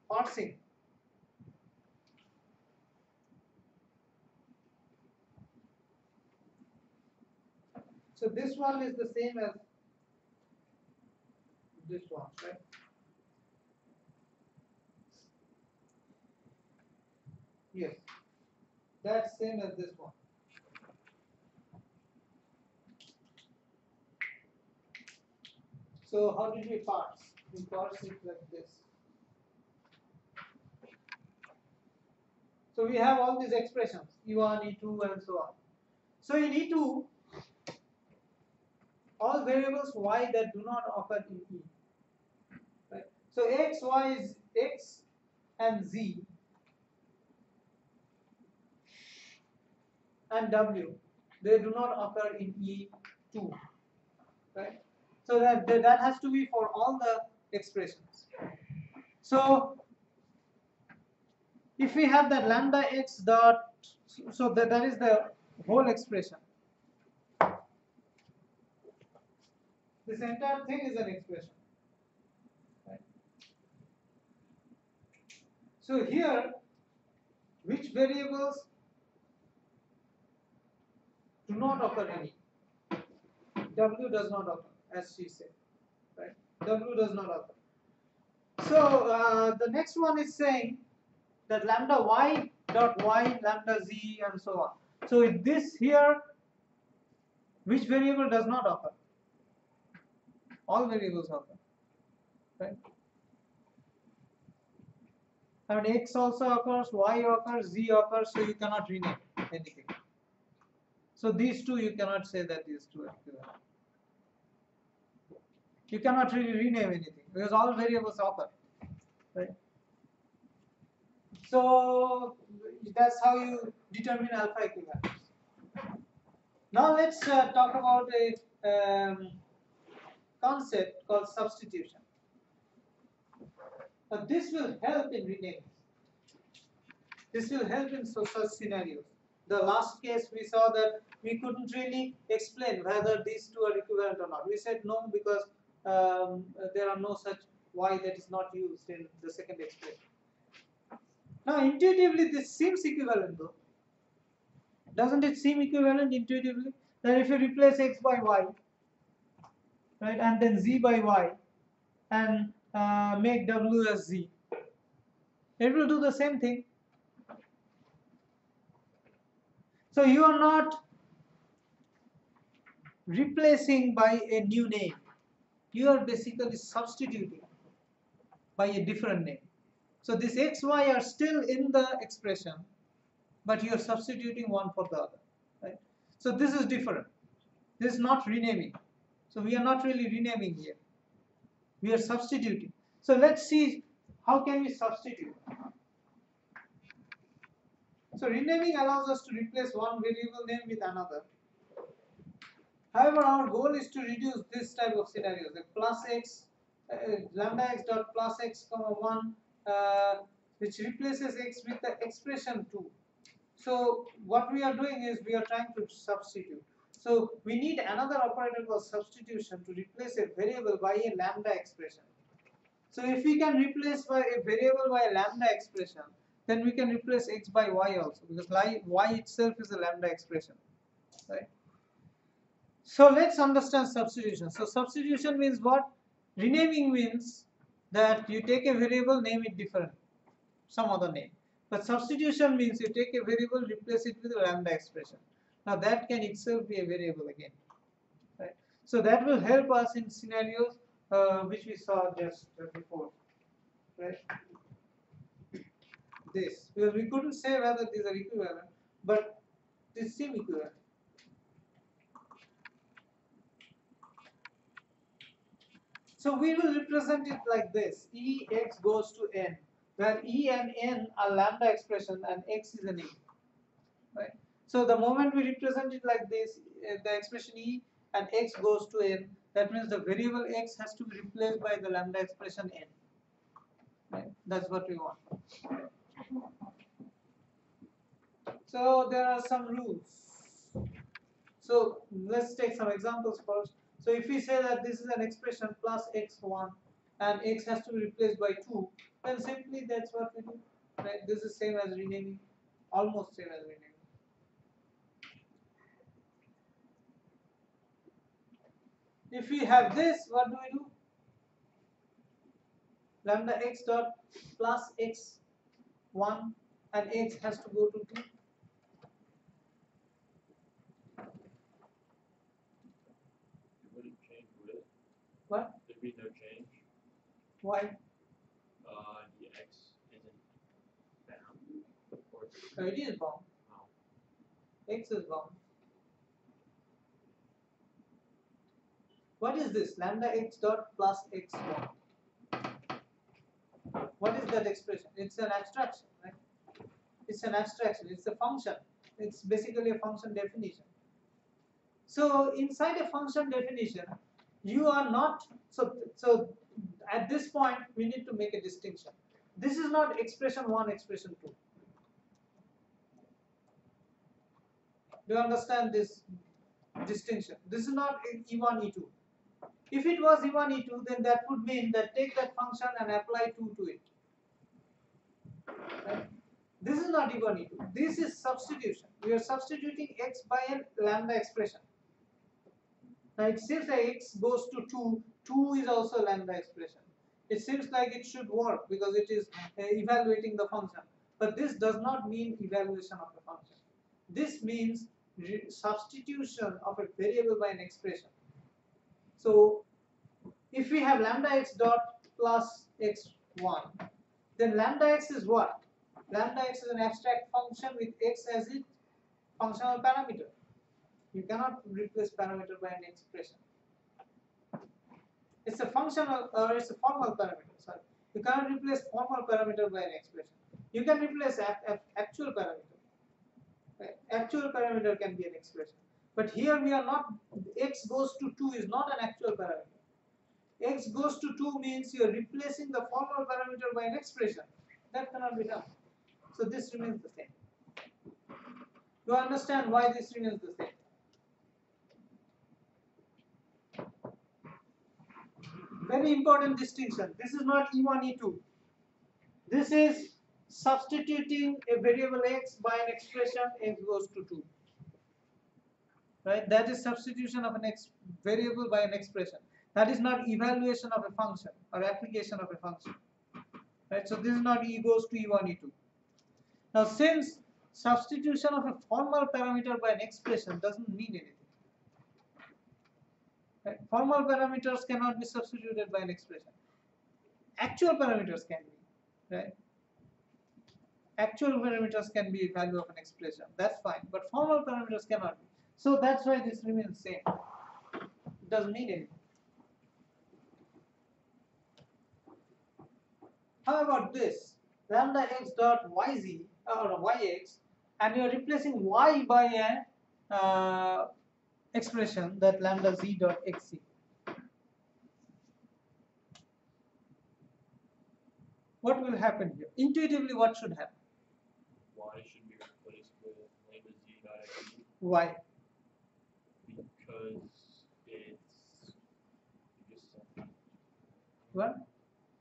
parsing. So this one is the same as this one, right? Yes, that's same as this one. So how did we parse? We parse it like this. So we have all these expressions, E1, E2 and so on. So in E2, all variables Y that do not occur in E. Right? So X, Y is X and Z and W, they do not occur in E2. Right? So that has to be for all the expressions. So if we have that lambda X dot, so that is the whole expression. This entire thing is an expression. Right? So here, which variables do not occur in E? W does not occur, as she said. Right? W does not occur. So the next one is saying that lambda Y dot Y, lambda Z, and so on. So with this here, which variable does not occur? All variables occur. Right? I mean, X also occurs, Y occurs, Z occurs, so you cannot rename anything. So these two you cannot say that these two are equivalent. You cannot really rename anything because all variables occur. Right? So that's how you determine alpha equivalence. Now let's talk about a concept called substitution. This will help in renaming. This will help in social scenarios. The last case we saw that we couldn't really explain whether these two are equivalent or not. We said no because there are no such y that is not used in the second expression. Now intuitively this seems equivalent though. Doesn't it seem equivalent intuitively? That if you replace x by y, right, and then z by y, and make w as z, it will do the same thing. So you are not replacing by a new name. You are basically substituting by a different name. So this x, y are still in the expression, but you are substituting one for the other. Right? So this is different. This is not renaming. So we are not really renaming here. We are substituting. So let's see how can we substitute. So renaming allows us to replace one variable name with another. However, our goal is to reduce this type of scenarios, like plus x, lambda x dot plus x comma 1, which replaces x with the expression 2. So what we are doing is we are trying to substitute. So we need another operator called substitution to replace a variable by a lambda expression. So if we can replace by a variable by a lambda expression, then we can replace x by y also, because y itself is a lambda expression, right? So let's understand substitution. So substitution means what? Renaming means that you take a variable, name it different, some other name. But substitution means you take a variable, replace it with a lambda expression. Now that can itself be a variable again, right? So that will help us in scenarios which we saw just before, right? This, because we couldn't say whether these are equivalent, but they seem equivalent. So we will represent it like this: E x goes to n, where E and n are lambda expression and x is an e. Right? So the moment we represent it like this, the expression E and x goes to n, that means the variable x has to be replaced by the lambda expression n. Right? That's what we want. So there are some rules. So let's take some examples first. So if we say that this is an expression plus x1 and x has to be replaced by 2, then simply that's what we do. Right? This is same as renaming, almost same as renaming. If we have this, what do we do? Lambda x dot plus x1 and x has to go to 2. What? There'd be no change. Why? The x isn't bound. Or No, it is bound. Oh. X is bound. What is this? Lambda x dot plus x1. What is that expression? It's an abstraction, right? It's an abstraction. It's a function. It's basically a function definition. So inside a function definition, you are not, so at this point we need to make a distinction. This is not expression 1, expression 2. Do you understand this distinction? This is not E1, E2. If it was E1, E2, then that would mean that take that function and apply 2 to it. Right? This is not E1, E2. This is substitution. We are substituting x by a lambda expression. Now it seems like x goes to 2, 2 is also a lambda expression. It seems like it should work because it is evaluating the function. But this does not mean evaluation of a function. This means substitution of a variable by an expression. So if we have lambda x dot plus x1, then lambda x is what? Lambda x is an abstract function with x as its functional parameter. You cannot replace parameter by an expression. It's a functional or it's a formal parameter. Sorry, you cannot replace formal parameter by an expression. You can replace actual parameter. Actual parameter can be an expression. But here we are not. X goes to 2 is not an actual parameter. X goes to 2 means you are replacing the formal parameter by an expression. That cannot be done. So this remains the same. You understand why this remains the same? very important distinction. This is not E1, E2. This is substituting a variable x by an expression x goes to 2. Right? That is substitution of an variable by an expression. That is not evaluation of a function or application of a function. Right? So this is not E goes to E1, E2. Now, since substitution of a formal parameter by an expression doesn't mean anything. Right? Formal parameters cannot be substituted by an expression. Actual parameters can be, right? Actual parameters can be value of an expression. That's fine, but formal parameters cannot be. So that's why this remains same. It doesn't mean anything. How about this? Lambda x dot yz or yx, and you are replacing y by a expression that lambda z dot xc. What will happen here? Intuitively, what should happen? Y should be replaced with lambda z dot x. Why? Because it's you just said What?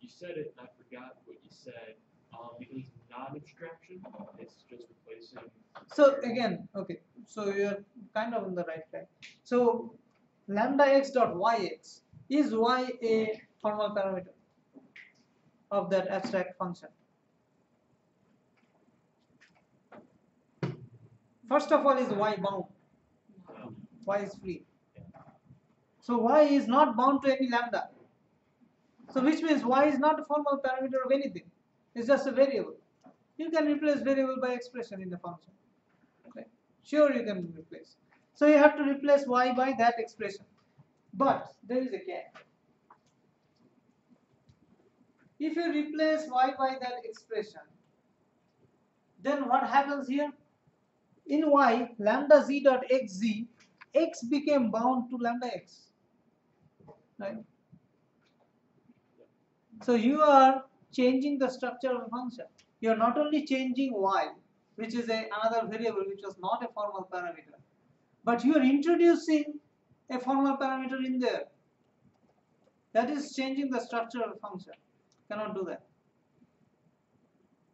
you said it and I forgot what you said. Because not abstraction, it's just replacing. So again, okay, so you're kind of on the right track. So lambda x dot yx, is y a formal parameter of that abstract function? First of all, is y bound? Y is free. So y is not bound to any lambda. So which means y is not a formal parameter of anything. It's just a variable. You can replace variable by expression in the function. Okay. Sure, you can replace. So you have to replace y by that expression. But there is a catch. If you replace y by that expression, then what happens here? In y, lambda z dot xz, x became bound to lambda x. Right? So you are changing the structure of a function. You are not only changing y, which is another variable which was not a formal parameter, but you are introducing a formal parameter in there. That is changing the structure of a function. Cannot do that.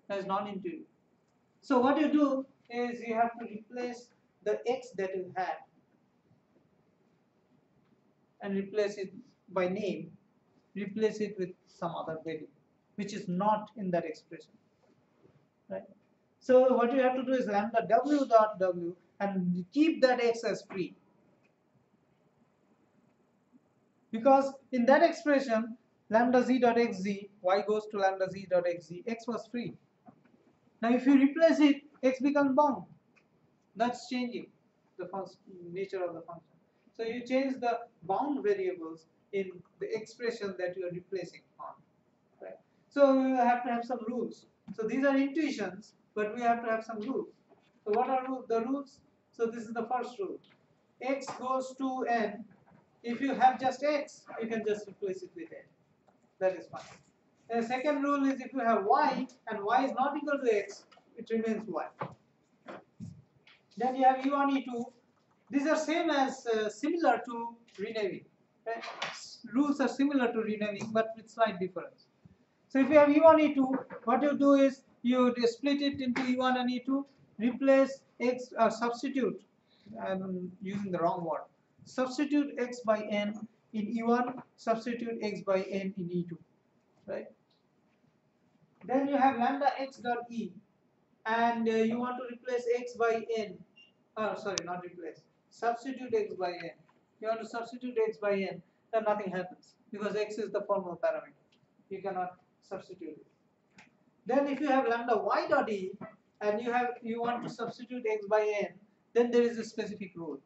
That is non-intuitive. So what you do is you have to replace the x that you had and replace it by name, replace it with some other value which is not in that expression, right? So what you have to do is lambda w dot w and keep that x as free, because in that expression lambda z dot xz, y goes to lambda z dot xz, x was free. Now if you replace it, x becomes bound. That's changing the nature of the function. So you change the bound variables in the expression that you are replacing on. Right? So we have to have some rules. So these are intuitions, but we have to have some rules. So what are the rules? So this is the first rule. X goes to n. If you have just x, you can just replace it with n. That is fine. The second rule is if you have y and y is not equal to x, it remains y. Then you have E1, E2. These are same as similar to renaming. Right? Rules are similar to renaming, but with slight difference. So if you have E1, E2, what you do is you split it into E1 and E2, replace x, substitute. I'm using the wrong word. Substitute x by n in E1, substitute x by n in E2. Right? Then you have lambda x dot e, and you want to replace x by n. Sorry, not replace. Substitute x by n. You want to substitute x by n, then nothing happens because x is the formal parameter. You cannot substitute it. Then if you have lambda y dot e and you want to substitute x by n, then there is a specific rule.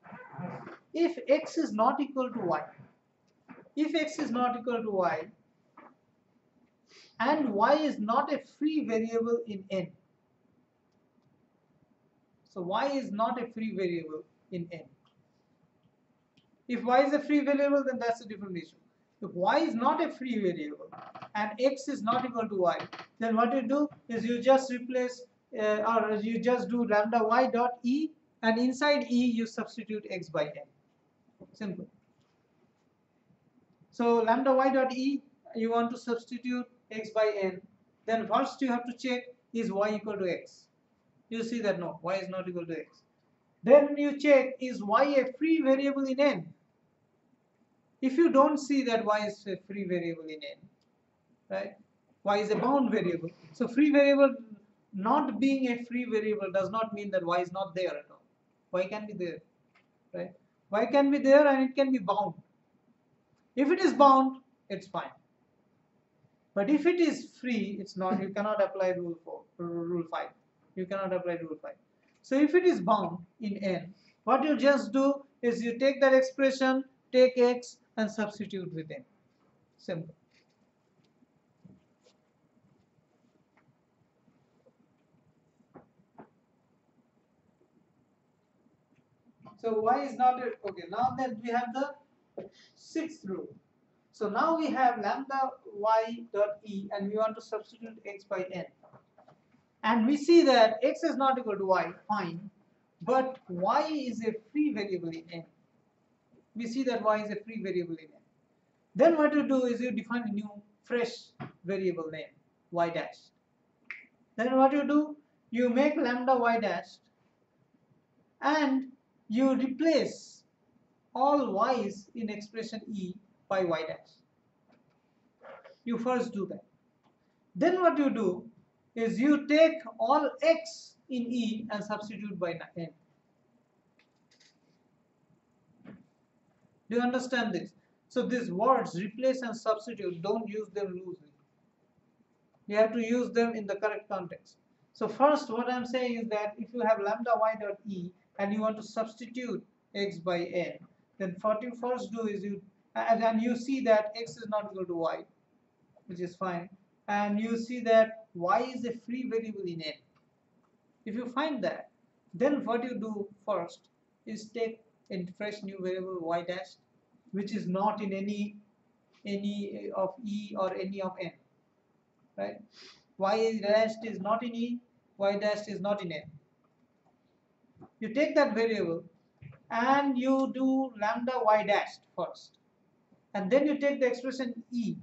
If x is not equal to y, and y is not a free variable in n. So y is not a free variable in n. If y is a free variable, then that's a different issue. If y is not a free variable and x is not equal to y, then what you do is you just replace or you just do lambda y dot e, and inside e you substitute x by n. Simple. So lambda y dot e, you want to substitute x by n. Then first you have to check, is y equal to x? You see that no, y is not equal to x. Then you check, is y a free variable in n? If you don't see that y is a free variable in n, right? Y is a bound variable. So free variable not being a free variable does not mean that y is not there at all. Y can be there, right? Y can be there and it can be bound. If it is bound, it's fine. But if it is free, it's not. You cannot apply rule 5. You cannot apply rule 5. So if it is bound in n, what you just do is you take that expression, take x and substitute with n. Simple. So y is not a, okay. Now that we have the sixth rule. So now we have lambda y dot e and we want to substitute x by n. And we see that x is not equal to y, fine, but y is a free variable in n. We see that y is a free variable in n. Then what you do is you define a new fresh variable name, y dash. Then what you do, you make lambda y dash and you replace all y's in expression e by y dash. You first do that. Then what you do is you take all x in e and substitute by n. Do you understand this? So these words replace and substitute, don't use them loosely. You have to use them in the correct context. So first what I'm saying is that if you have lambda y dot e and you want to substitute x by n, then what you first do is you, and you see that x is not equal to y, which is fine, and you see that y is a free variable in n. If you find that, then what you do first is take a fresh new variable y dash, which is not in any of e or any of n, right? Y dash is not in e, y dash is not in n. You take that variable and you do lambda y dash first, and then you take the expression e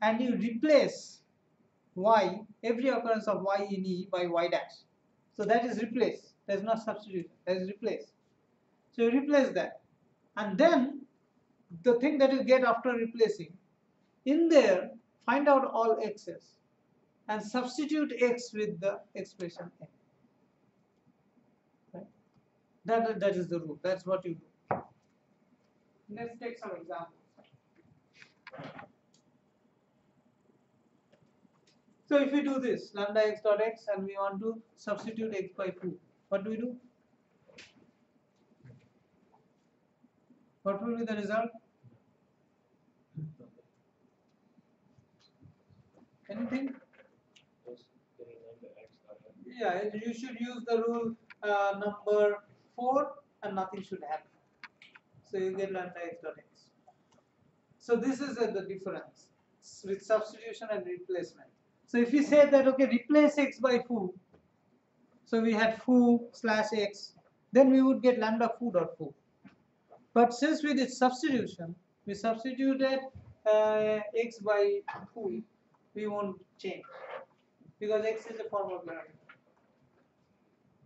and you replace y, every occurrence of y in e by y dash. So that is replace, that is not substitution, that is replace. So you replace that, and then the thing that you get after replacing, in there find out all x's and substitute x with the expression n. Right? That is the rule. That's what you do. Let's take some examples. So if we do this lambda x dot x and we want to substitute x by 2, what do we do? What will be the result? Anything? Just getting lambda x dot n. Yeah, you should use the rule number 4 and nothing should happen. So you get lambda x dot x. So this is the difference with substitution and replacement. So if you say that, okay, replace x by foo, so we had foo slash x, then we would get lambda foo dot foo. But since we did substitution, we substituted x by foo, we won't change because x is a formal parameter.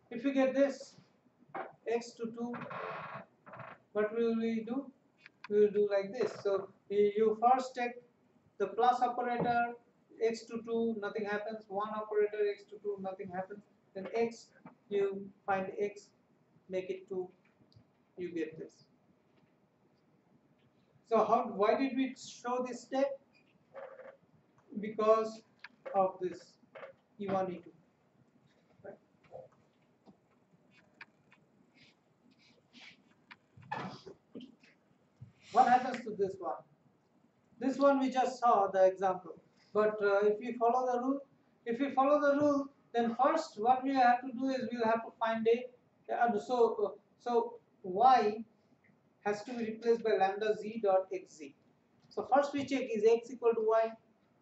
If we get this x to 2, what will we do? We will do like this. So you first take the plus operator, x to 2, nothing happens. 1 operator, x to 2, nothing happens. Then x, you find x, make it 2, you get this. So why did we show this step? Because of this E1, E2. Right? What happens to this one? This one we just saw the example. But if we follow the rule, then first what we have to do is we will have to find a so y has to be replaced by lambda z dot xz. So first we check, is x equal to y?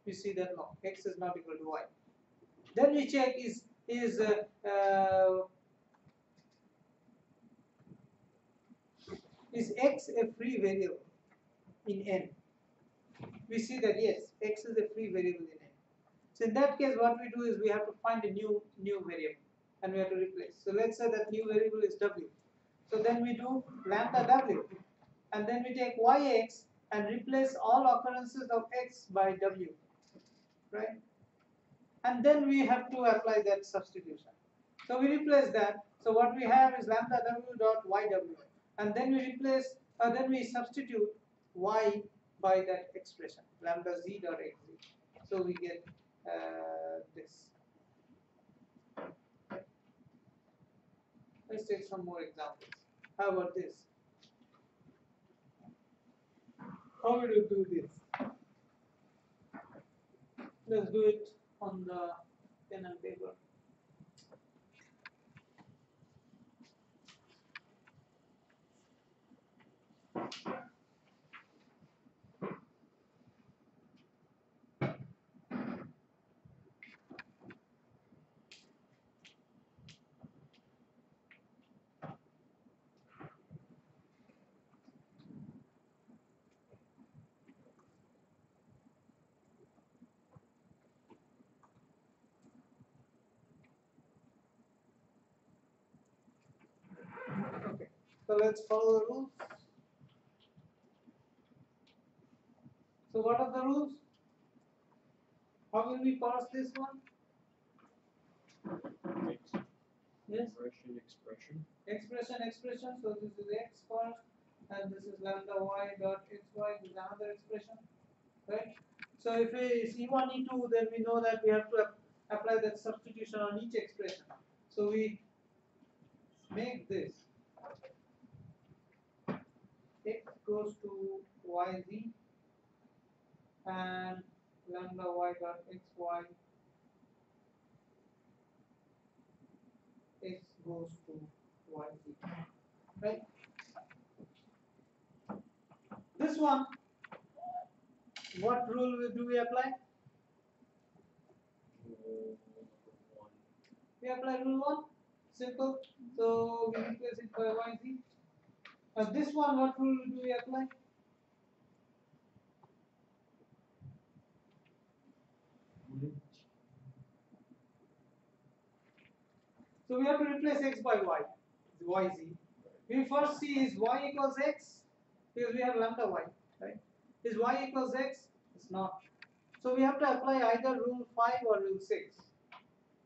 We see that no, x is not equal to y. Then we check, is x a free variable in n? we see that yes, x is a free variable in n. So in that case, what we do is we have to find a new variable, and we have to replace. So let's say that new variable is w. So then we do lambda w, and then we take yx and replace all occurrences of x by w, right? And then we have to apply that substitution. So we replace that. So what we have is lambda w dot yw, and then we replace, then we substitute y by that expression lambda z dot xz. So we get this. Let's take some more examples. How about this? How would you do this? Let's do it on the pen and paper. Okay, so let's follow the rules. So what are the rules? How will we parse this one? Yes. Expression. So this is x first, and this is lambda y dot xy. This is another expression, right? So if we is E1, E2, then we know that we have to apply that substitution on each expression. So we make this x goes to yz and lambda y dot xy x goes to yz, right? This one, what rule do we apply? We apply rule 1, simple. So we replace it by yz. This one, what rule do we apply? So we have to replace x by y, yz. We first see is y equals x, because we have lambda y, right? Is y equals x? It's not. So we have to apply either rule 5 or rule 6.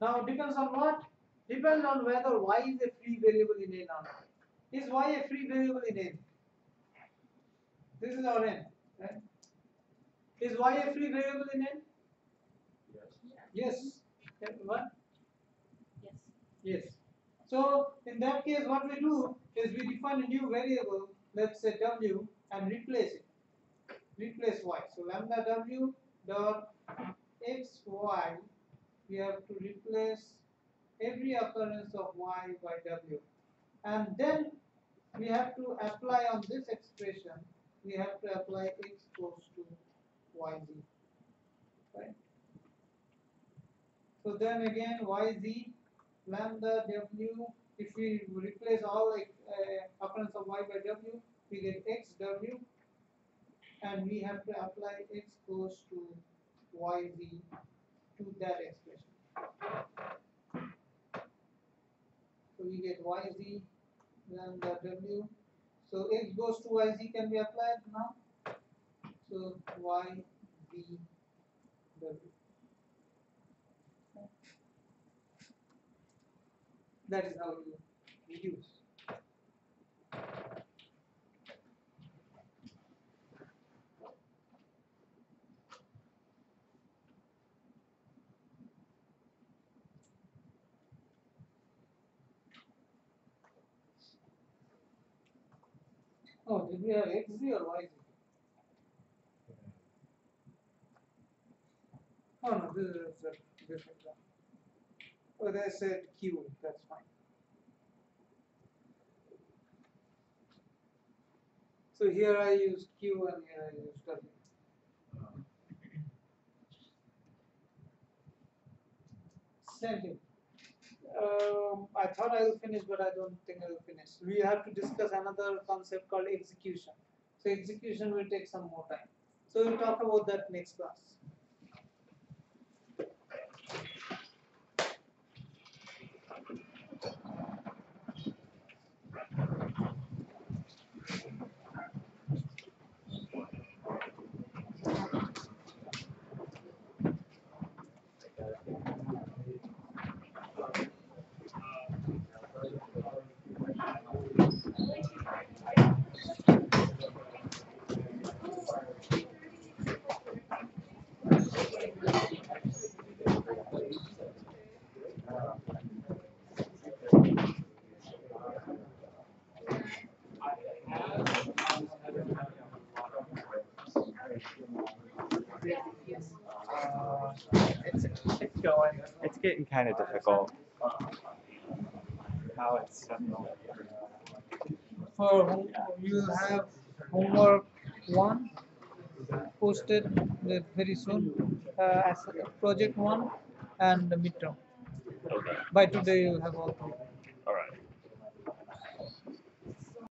Now depends on what? Depends on whether y is a free variable in n or not. Is y a free variable in n? This is our n, right? Is y a free variable in n? Yes. Yes. What? Yes. Yes. So in that case, what we do is we define a new variable, let's say w, and replace it. Replace y. So lambda w dot xy, we have to replace every occurrence of y by w, and then we have to apply on this expression. We have to apply x goes to yz, right? So then again yz lambda w, if we replace all occurrence of y by w, we get xw, and we have to apply x goes to yz to that expression. So we get yz lambda w. So x goes to yz can be applied now. So yz w. That is how you reduce. Oh, did we have xz or yz? Oh no, this is a different one. Oh, they said q, that's fine. So here I use q and here I use w. Same thing. I thought I will finish, but I don't think I will finish. We have to discuss another concept called execution. So execution will take some more time. So we'll talk about that next class. It's going. It's getting kind of difficult. How it's For you have homework 1 posted very soon as project 1 and the midterm. okay. By today you have all 3.